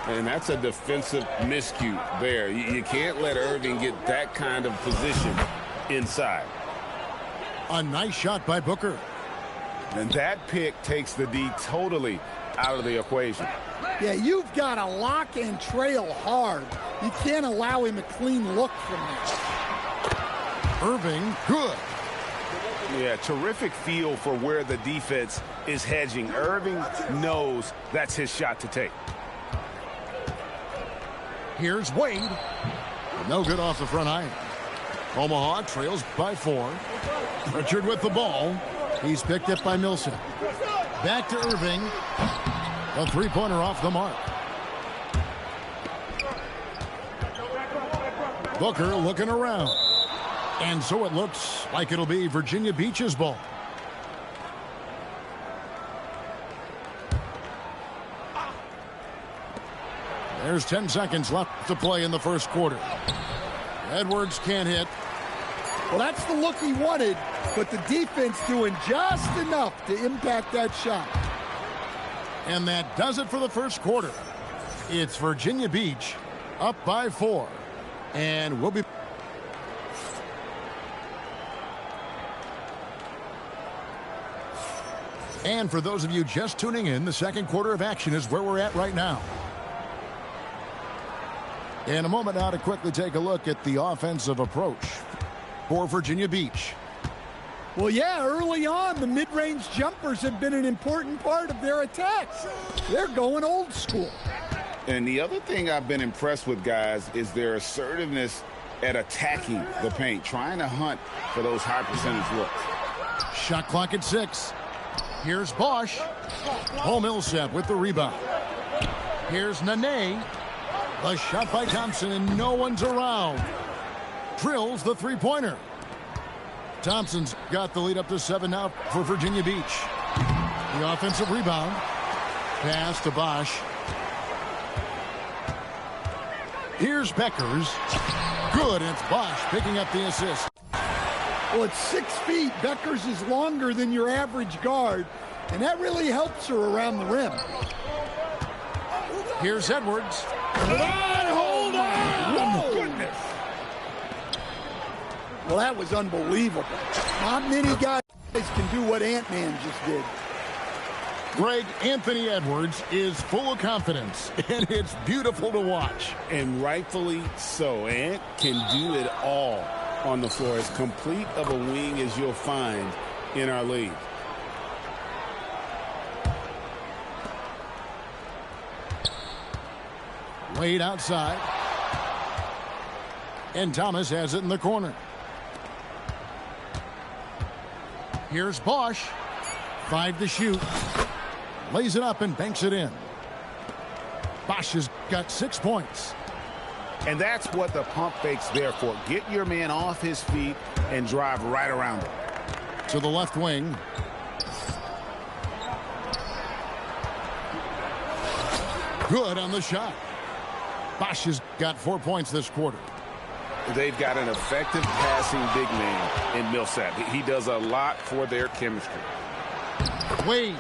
And that's a defensive miscue there. You can't let Irving get that kind of position inside. A nice shot by Booker. And that pick takes the D totally out of the equation. Yeah, you've got to lock and trail hard. You can't allow him a clean look from that. Irving, good. Yeah, terrific feel for where the defense is hedging. Irving knows that's his shot to take. Here's Wade. No good off the front iron. Omaha trails by 4. Richard with the ball. He's picked up by Millsap. Back to Irving. A 3-pointer off the mark. Booker looking around. And so it looks like it'll be Virginia Beach's ball. There's 10 seconds left to play in the first quarter. Edwards can't hit. Well, that's the look he wanted, but the defense doing just enough to impact that shot. And that does it for the first quarter. It's Virginia Beach up by 4. And we'll be... And for those of you just tuning in, the second quarter of action is where we're at right now. In a moment now to quickly take a look at the offensive approach for Virginia Beach. Well, yeah, early on, the mid-range jumpers have been an important part of their attacks. They're going old school. And the other thing I've been impressed with, guys, is their assertiveness at attacking the paint, trying to hunt for those high percentage looks. Shot clock at 6. Here's Bosch. Paul Millsap with the rebound. Here's Nene. A shot by Thompson, and no one's around. Drills the three-pointer. Thompson's got the lead up to 7 now for Virginia Beach. The offensive rebound. Pass to Bosch. Here's Beckers. Good, and it's Bosch picking up the assist. Well, at 6 feet, Beckers is longer than your average guard, and that really helps her around the rim. Here's Edwards. Hold on! Oh, goodness. Well, that was unbelievable. Not many guys can do what Ant-Man just did. Greg, Anthony Edwards is full of confidence, and it's beautiful to watch. And rightfully so. Ant can do it all on the floor, as complete of a wing as you'll find in our league. Wade outside. And Thomas has it in the corner. Here's Bosch. 5 to shoot. Lays it up and banks it in. Bosch has got 6 points. And that's what the pump fake's there for. Get your man off his feet and drive right around him. To the left wing. Good on the shot. Bosch has got 4 points this quarter. They've got an effective passing big man in Millsap. He does a lot for their chemistry. Wade.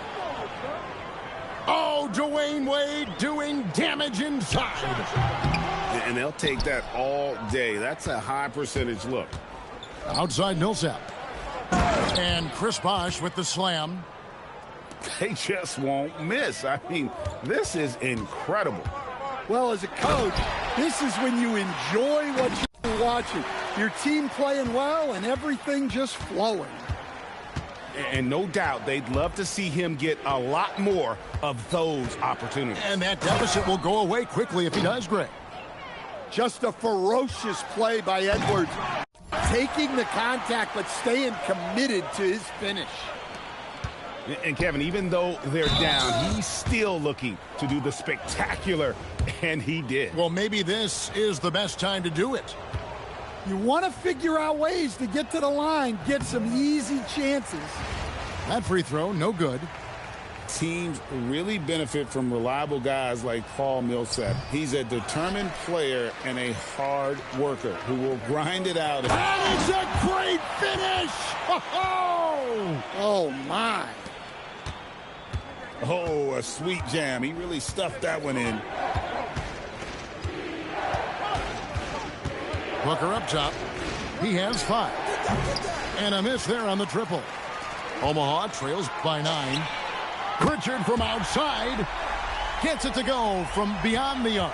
Oh, Dwayne Wade doing damage inside. And they'll take that all day. That's a high percentage look. Outside Millsap. And Chris Bosch with the slam. They just won't miss. I mean, this is incredible. Well, as a coach, this is when you enjoy what you're watching. Your team playing well and everything just flowing. And no doubt they'd love to see him get a lot more of those opportunities. And that deficit will go away quickly if he does, Greg. Just a ferocious play by Edwards. Taking the contact, but staying committed to his finish. And Kevin, even though they're down, he's still looking to do the spectacular, and he did. Well, maybe this is the best time to do it. You want to figure out ways to get to the line, get some easy chances. That free throw, no good. Teams really benefit from reliable guys like Paul Millsap. He's a determined player and a hard worker who will grind it out. That is a great finish! Oh, my. Oh, a sweet jam. He really stuffed that one in. Booker up top. He has 5. And a miss there on the triple. Omaha trails by 9. Pritchard from outside gets it to go from beyond the arc.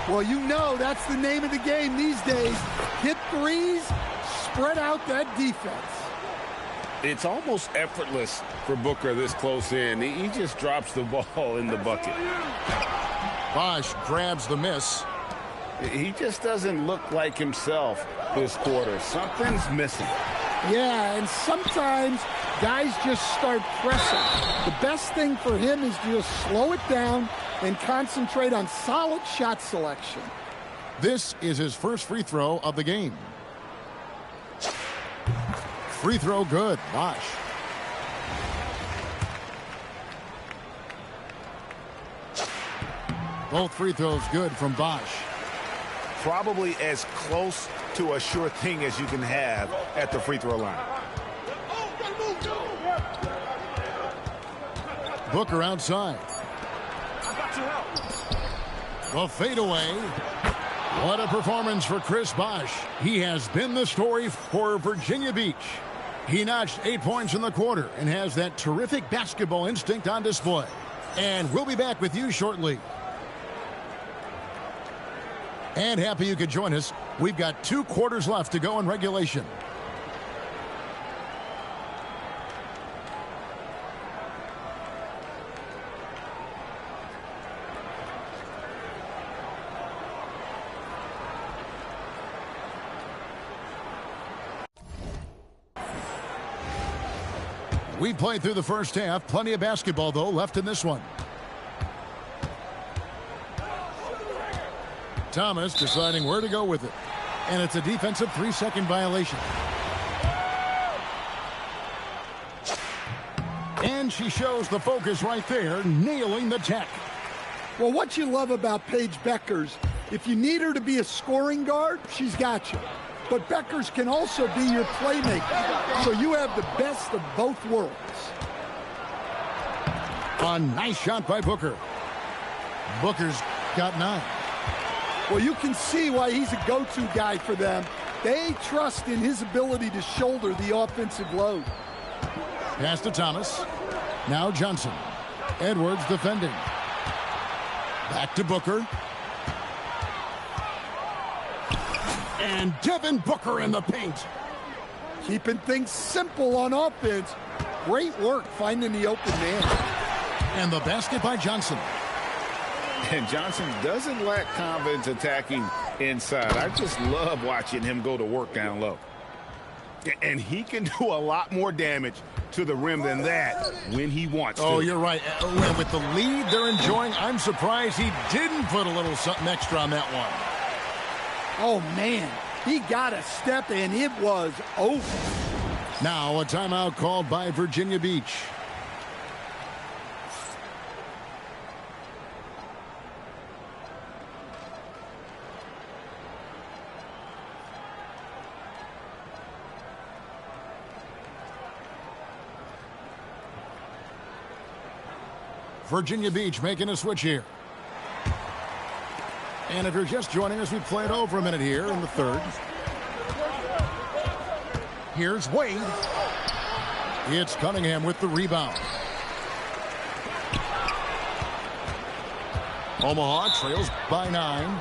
Well, you know that's the name of the game these days. Hit threes, spread out that defense. It's almost effortless for Booker this close in. He just drops the ball in the bucket. Bosch grabs the miss. He just doesn't look like himself this quarter. Something's missing. Yeah, and sometimes guys just start pressing. The best thing for him is to just slow it down and concentrate on solid shot selection. This is his first free throw of the game. Free throw good. Bosch. Both free throws good from Bosch. Probably as close to a sure thing as you can have at the free throw line. Booker outside. The fadeaway. What a performance for Chris Bosch. He has been the story for Virginia Beach. He notched 8 points in the quarter and has that terrific basketball instinct on display. And we'll be back with you shortly. And happy you could join us. We've got 2 quarters left to go in regulation. We played through the first half. Plenty of basketball, though, left in this one. Thomas deciding where to go with it. And it's a defensive 3-second violation. And she shows the focus right there, nailing the tech. Well, what you love about Paige Bueckers, if you need her to be a scoring guard, she's got you. But Bueckers can also be your playmaker. So you have the best of both worlds. A nice shot by Booker. Booker's got 9. Well, you can see why he's a go-to guy for them. They trust in his ability to shoulder the offensive load. Pass to Thomas. Now Johnson. Edwards defending. Back to Booker. And Devin Booker in the paint. Keeping things simple on offense. Great work finding the open man. And the basket by Johnson. And Johnson doesn't lack confidence attacking inside. I just love watching him go to work down low. And he can do a lot more damage to the rim than that when he wants to. Oh, you're right. With the lead they're enjoying, I'm surprised he didn't put a little something extra on that one. Oh, man. He got a step, and it was over. Now a timeout called by Virginia Beach. Virginia Beach making a switch here. And if you're just joining us, we've played over a minute here in the third. Here's Wade. It's Cunningham with the rebound. Omaha trails by 9.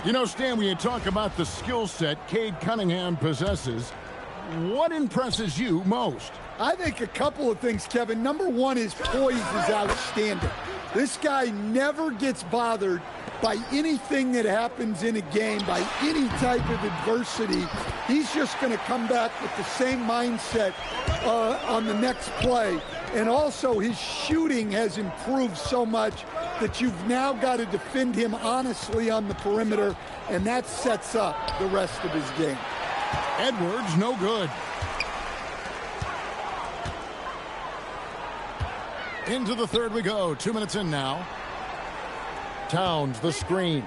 You know, Stan, when you talk about the skill set Cade Cunningham possesses, what impresses you most? I think a couple of things, Kevin. Number one, his poise is outstanding. This guy never gets bothered by anything that happens in a game, by any type of adversity. He's just going to come back with the same mindset on the next play. And also, his shooting has improved so much that you've now got to defend him honestly on the perimeter, and that sets up the rest of his game. Edwards, no good. Into the third we go. 2 minutes in now. Towns, the screen.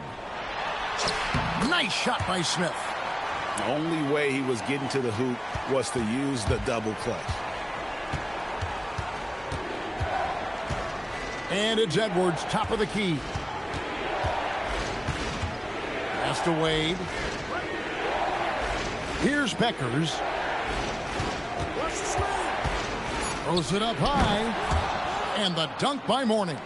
Nice shot by Smith. The only way he was getting to the hoop was to use the double clutch. And it's Edwards, top of the key. Pass to Wade. Here's Bueckers. Throws it up high. And the dunk by Mourning.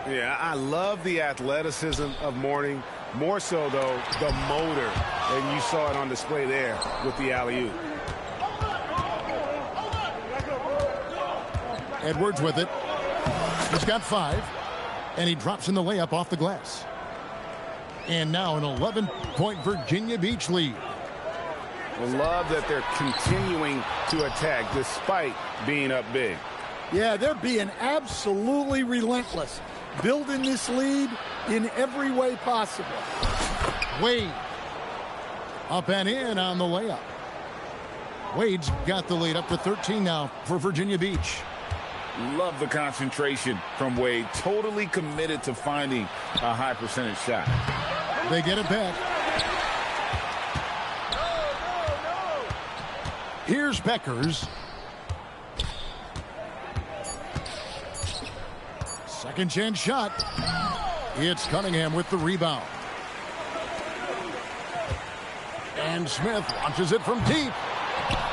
Yeah, I love the athleticism of Mourning. More so, though, the motor. And you saw it on display there with the alley-oop. Edwards with it. He's got 5. And he drops in the layup off the glass. And now an 11-point Virginia Beach lead. I love that they're continuing to attack despite being up big. Yeah, they're being absolutely relentless, building this lead in every way possible. Wade up and in on the layup. Wade's got the lead up to 13 now for Virginia Beach. Love the concentration from Wade. Totally committed to finding a high percentage shot. They get it back. Here's Beckers. Second chance shot. It's Cunningham with the rebound. And Smith launches it from deep.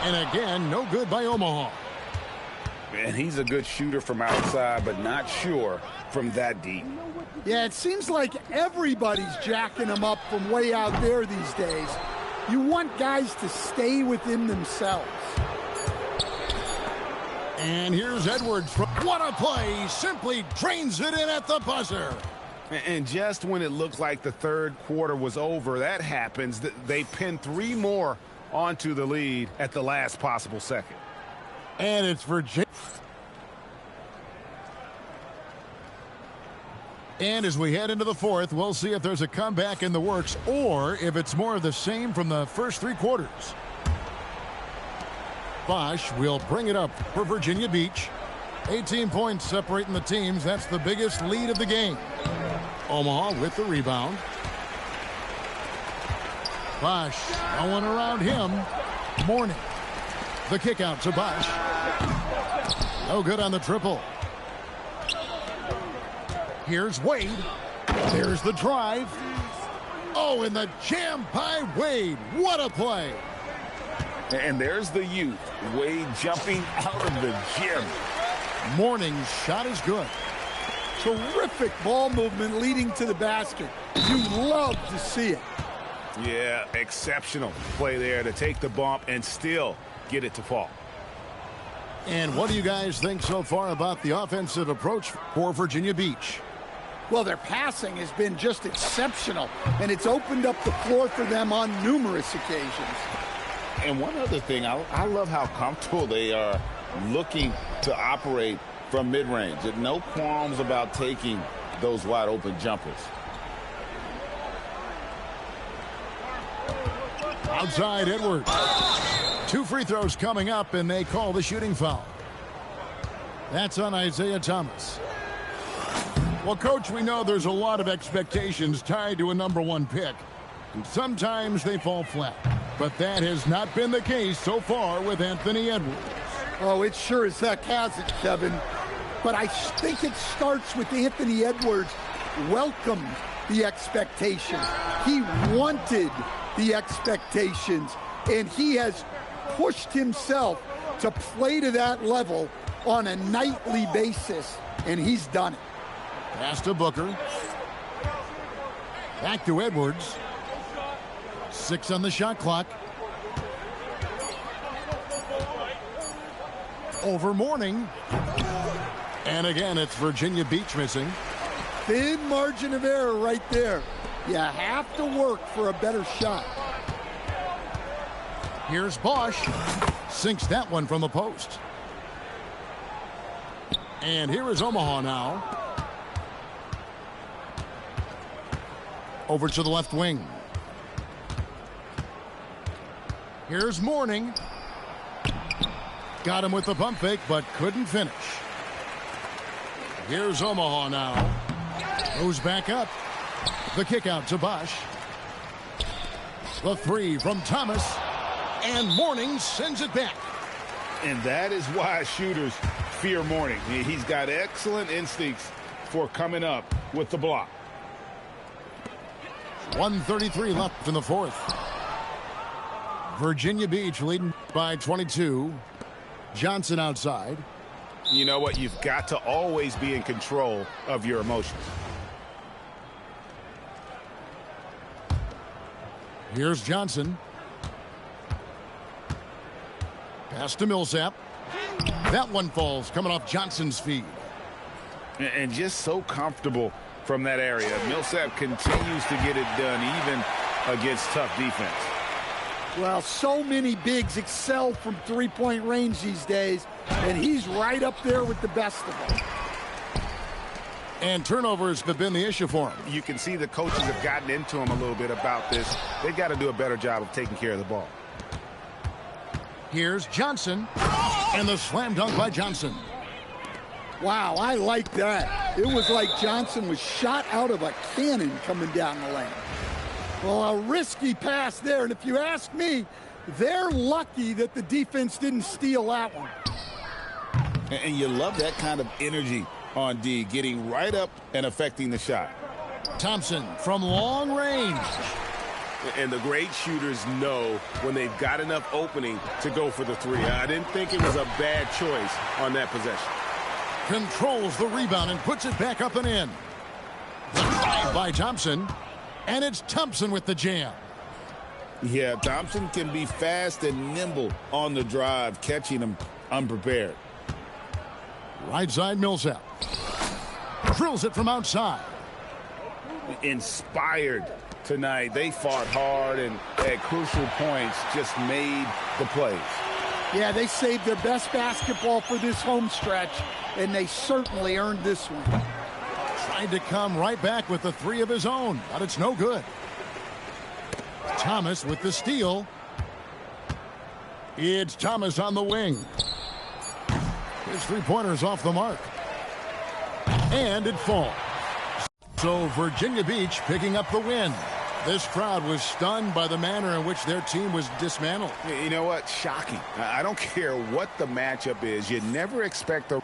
And again, no good by Omaha. And he's a good shooter from outside, but not sure from that deep. Yeah, it seems like everybody's jacking him up from way out there these days. You want guys to stay within themselves. And here's Edwards. What a play. Simply drains it in at the buzzer. And just when it looked like the third quarter was over, that happens. They pin 3 more onto the lead at the last possible second. And it's Virginia. And as we head into the fourth, we'll see if there's a comeback in the works or if it's more of the same from the first 3 quarters. Bosch will bring it up for Virginia Beach. 18 points separating the teams. That's the biggest lead of the game. Omaha with the rebound. Bosch, no one around him. Morning. The kick out to Bosch. No good on the triple. Here's Wade. There's the drive. Oh, and the jam by Wade. What a play. And there's the youth. Wade jumping out of the gym. Morning's shot is good. Terrific ball movement leading to the basket. You love to see it. Yeah, exceptional play there to take the bump and still get it to fall. And what do you guys think so far about the offensive approach for Virginia Beach? Well, their passing has been just exceptional, and it's opened up the floor for them on numerous occasions. And one other thing, I love how comfortable they are looking to operate from mid-range. No qualms about taking those wide-open jumpers. Outside Edwards. 2 free throws coming up, and they call the shooting foul. That's on Isaiah Thomas. Well, Coach, we know there's a lot of expectations tied to a #1 pick. And sometimes they fall flat. But that has not been the case so far with Anthony Edwards. Oh, it sure as heck hasn't, Kevin. But I think it starts with Anthony Edwards welcomed the expectations. He wanted the expectations, and he has pushed himself to play to that level on a nightly basis, and he's done it. Pass to Booker. Back to Edwards. 6 on the shot clock. Over Morning. And again, it's Virginia Beach missing. Thin margin of error right there. You have to work for a better shot. Here's Bosch. Sinks that one from the post. And here is Omaha now. Over to the left wing. Here's Morning. Got him with the pump fake, but couldn't finish. Here's Omaha now. Moves back up. The kick out to Bosch. The 3 from Thomas. And Morning sends it back. And that is why shooters fear Morning. He's got excellent instincts for coming up with the block. 1:33 left in the fourth. Virginia Beach leading by 22. Johnson outside. You know what? You've got to always be in control of your emotions. Here's Johnson. Pass to Millsap. That one falls coming off Johnson's feet. And just so comfortable from that area. Millsap continues to get it done even against tough defense. Well, so many bigs excel from three-point range these days, and he's right up there with the best of them. And turnovers have been the issue for him. You can see the coaches have gotten into him a little bit about this. They've got to do a better job of taking care of the ball. Here's Johnson. And the slam dunk by Johnson. Wow, I like that. It was like Johnson was shot out of a cannon coming down the lane. Well, a risky pass there, and if you ask me, they're lucky that the defense didn't steal that one. And you love that kind of energy on D, getting right up and affecting the shot. Thompson from long range. And the great shooters know when they've got enough opening to go for the three. I didn't think it was a bad choice on that possession. Controls the rebound and puts it back up and in. Drive by Thompson. And it's Thompson with the jam. Yeah, Thompson can be fast and nimble on the drive, catching him unprepared. Right side Millsap. Drills it from outside. Inspired tonight. They fought hard and at crucial points just made the plays. Yeah, they saved their best basketball for this home stretch, and they certainly earned this one. Tried to come right back with the three of his own, but it's no good. Thomas with the steal. It's Thomas on the wing. His three-pointer's off the mark. And it falls. So Virginia Beach picking up the win. This crowd was stunned by the manner in which their team was dismantled. You know what? Shocking. I don't care what the matchup is. You never expect a...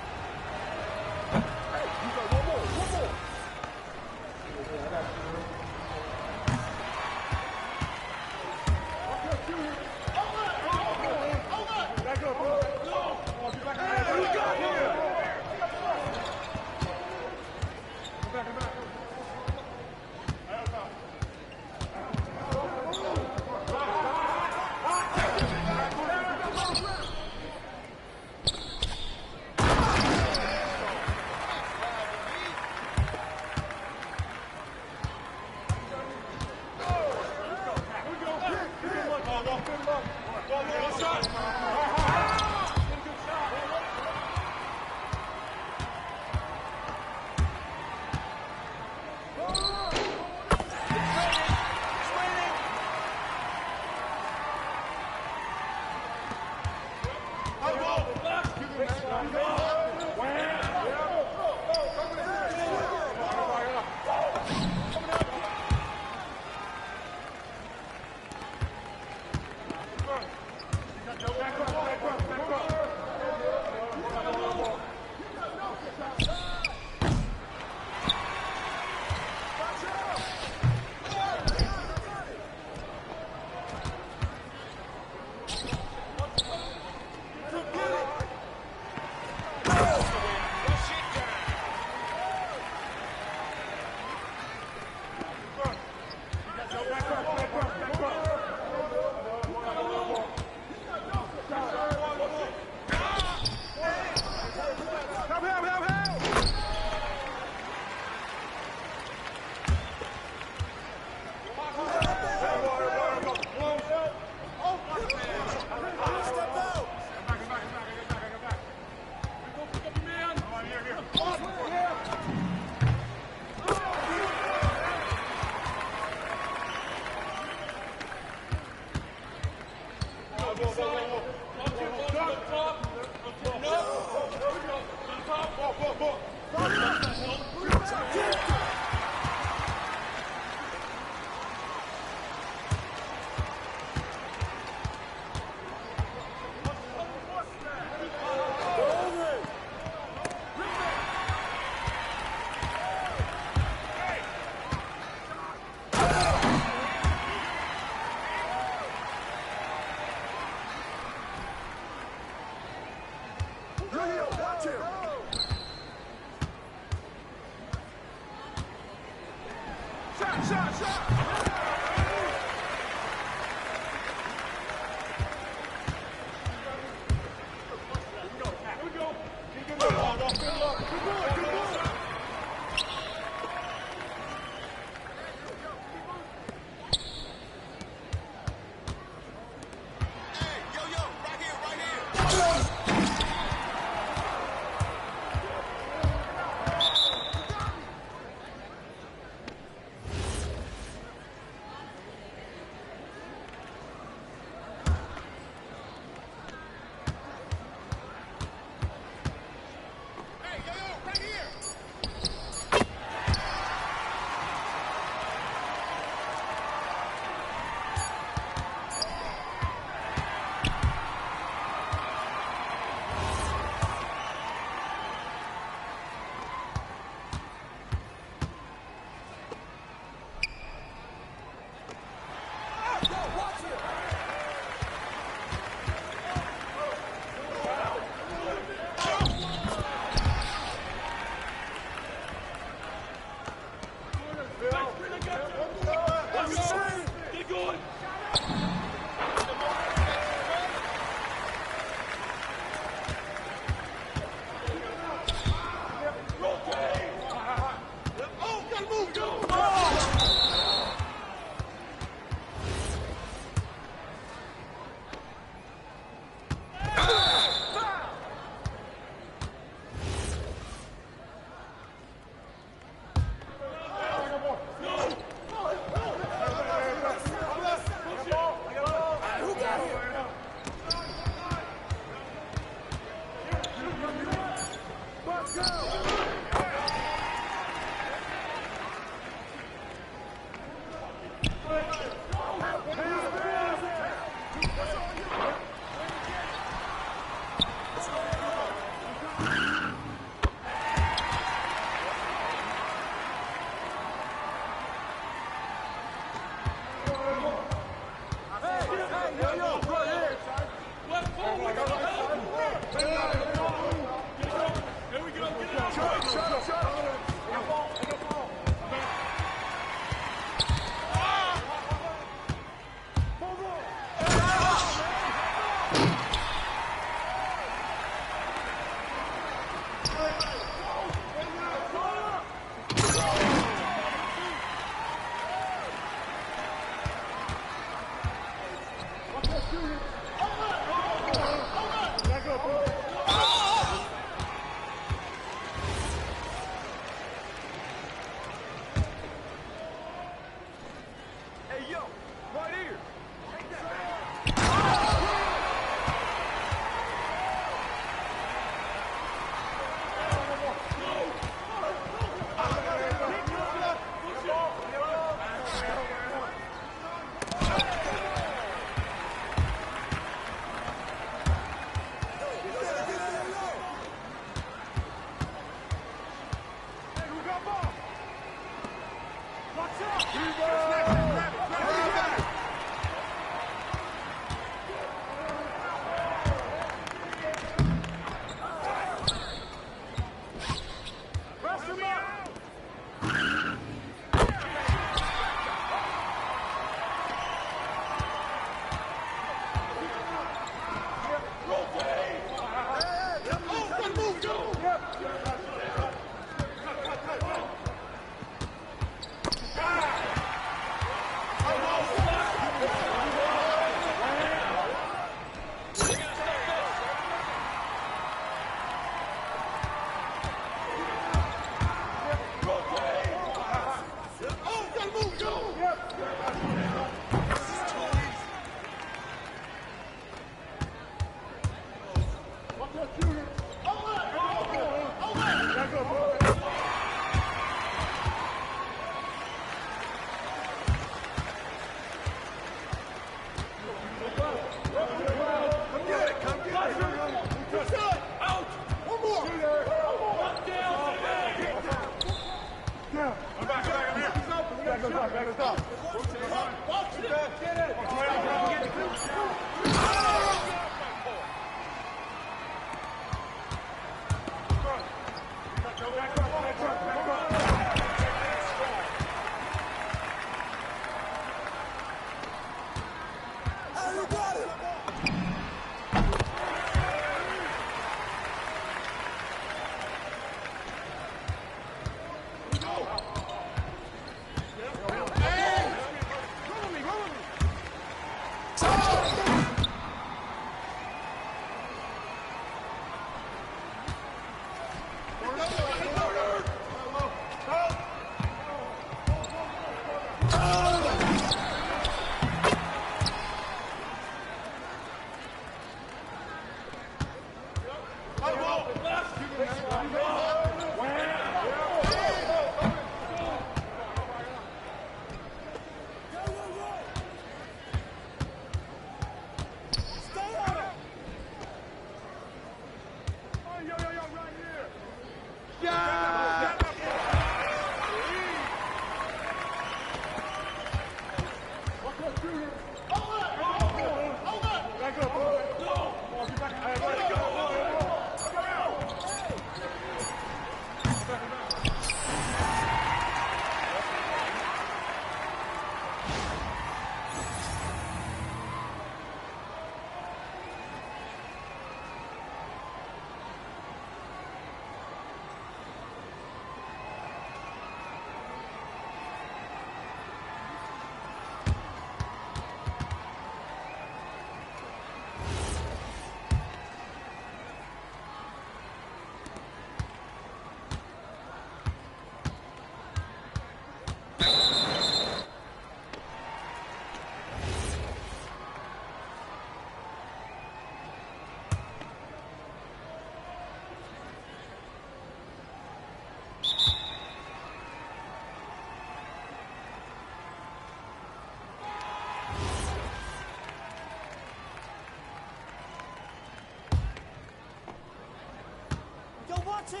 Come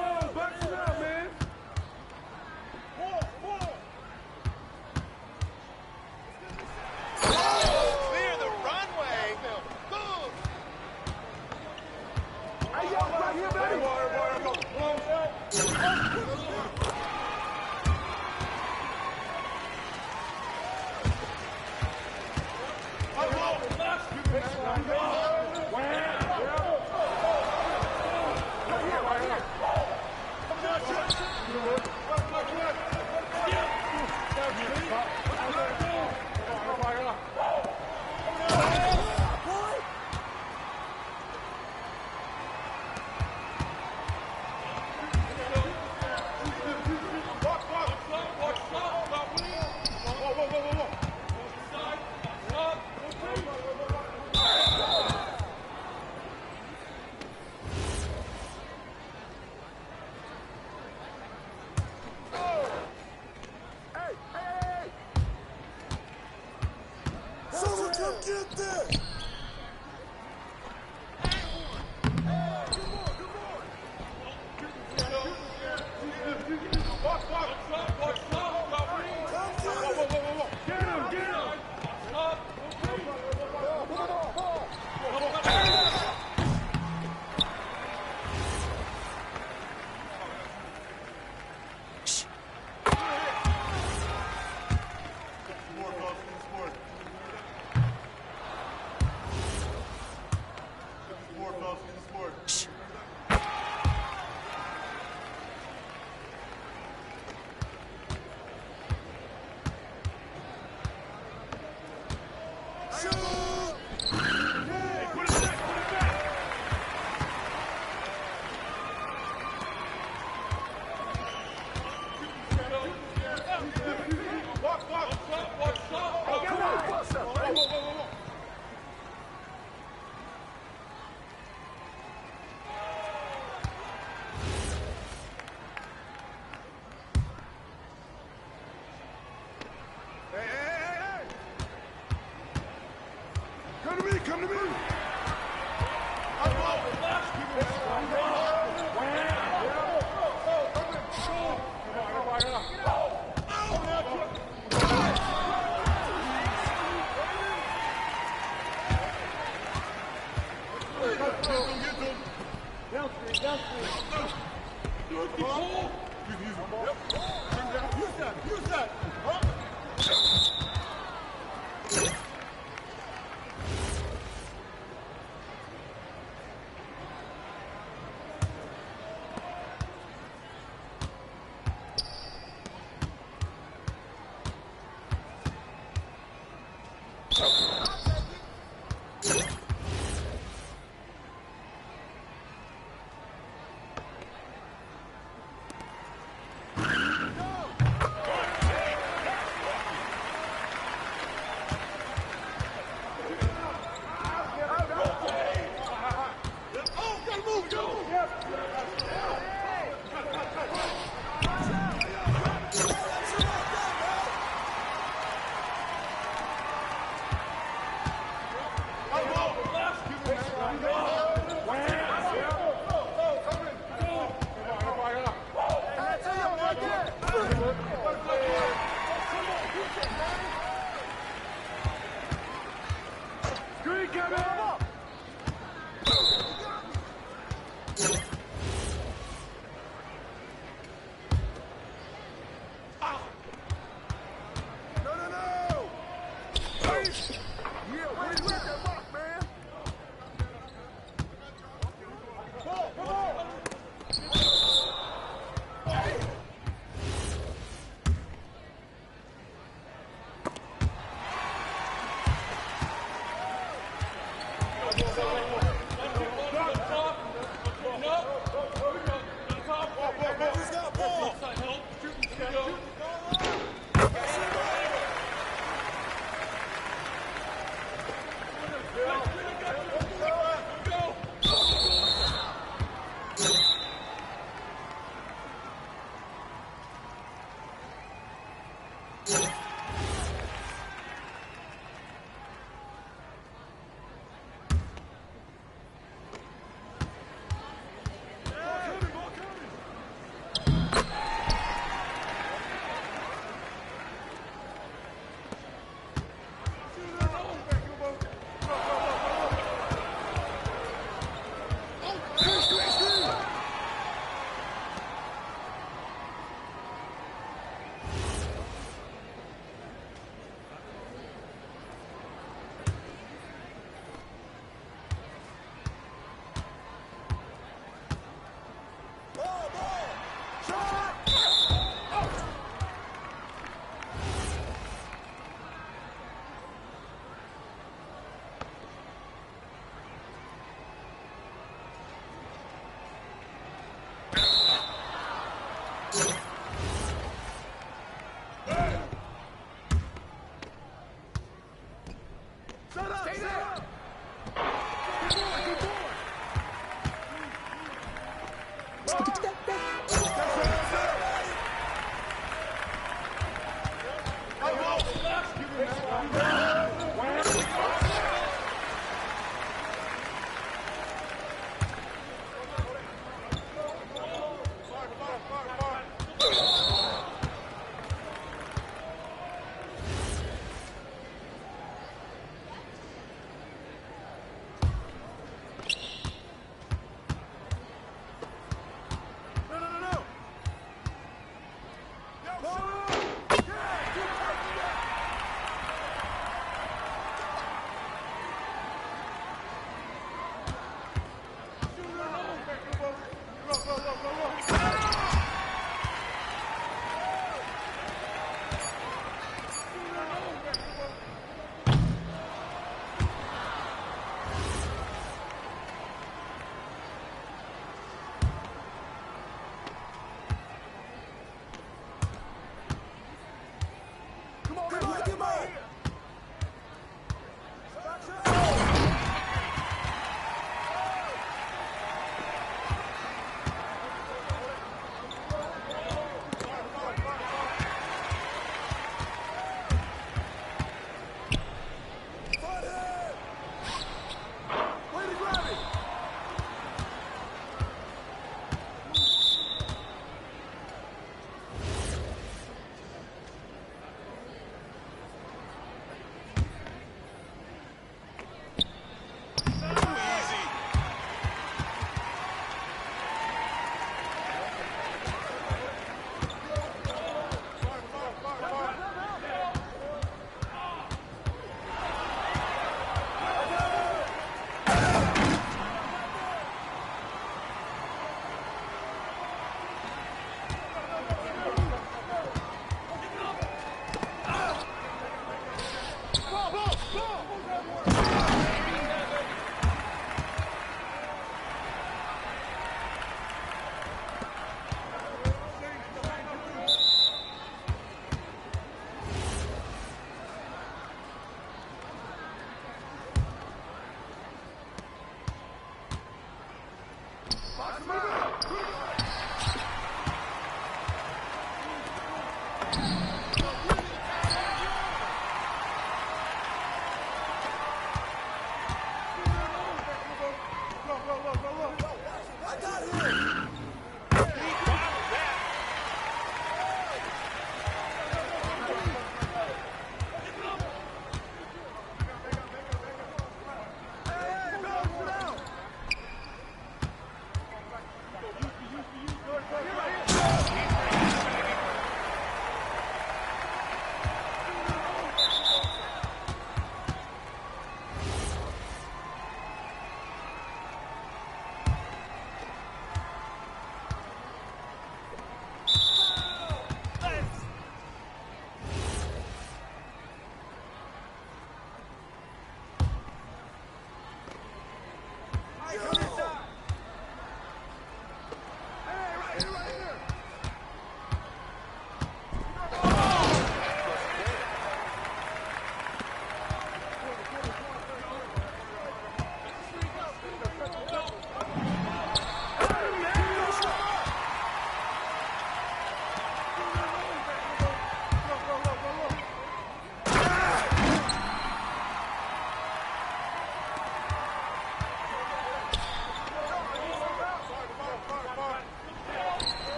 on, box it out, man. Clear the runway. Boom. Hey, yo, right here, baby. Come to me. Set up, Stay set there. up. Good boy, good boy.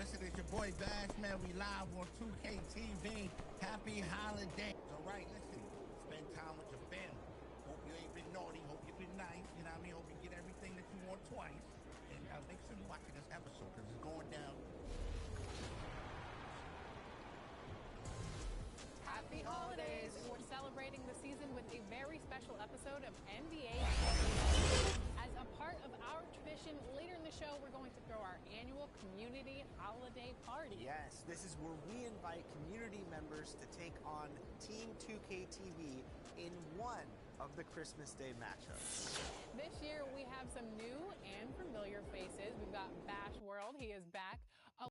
Listen, it's your boy Bash, man. We live on 2K TV. Happy holiday. All right, listen. Spend time with your family. Hope you ain't been naughty. Hope you've been nice. You know what I mean? Hope you get everything that you want twice. And make sure you're watching this episode because it's going down. Happy holidays. We're celebrating the season with a very special episode of NBA. As a part of our tradition, later in the show, we're going to throw our annual community holiday party. Yes, this is where we invite community members to take on Team 2K TV in one of the Christmas Day matchups. This year, we have some new and familiar faces. We've got Bash World. He is back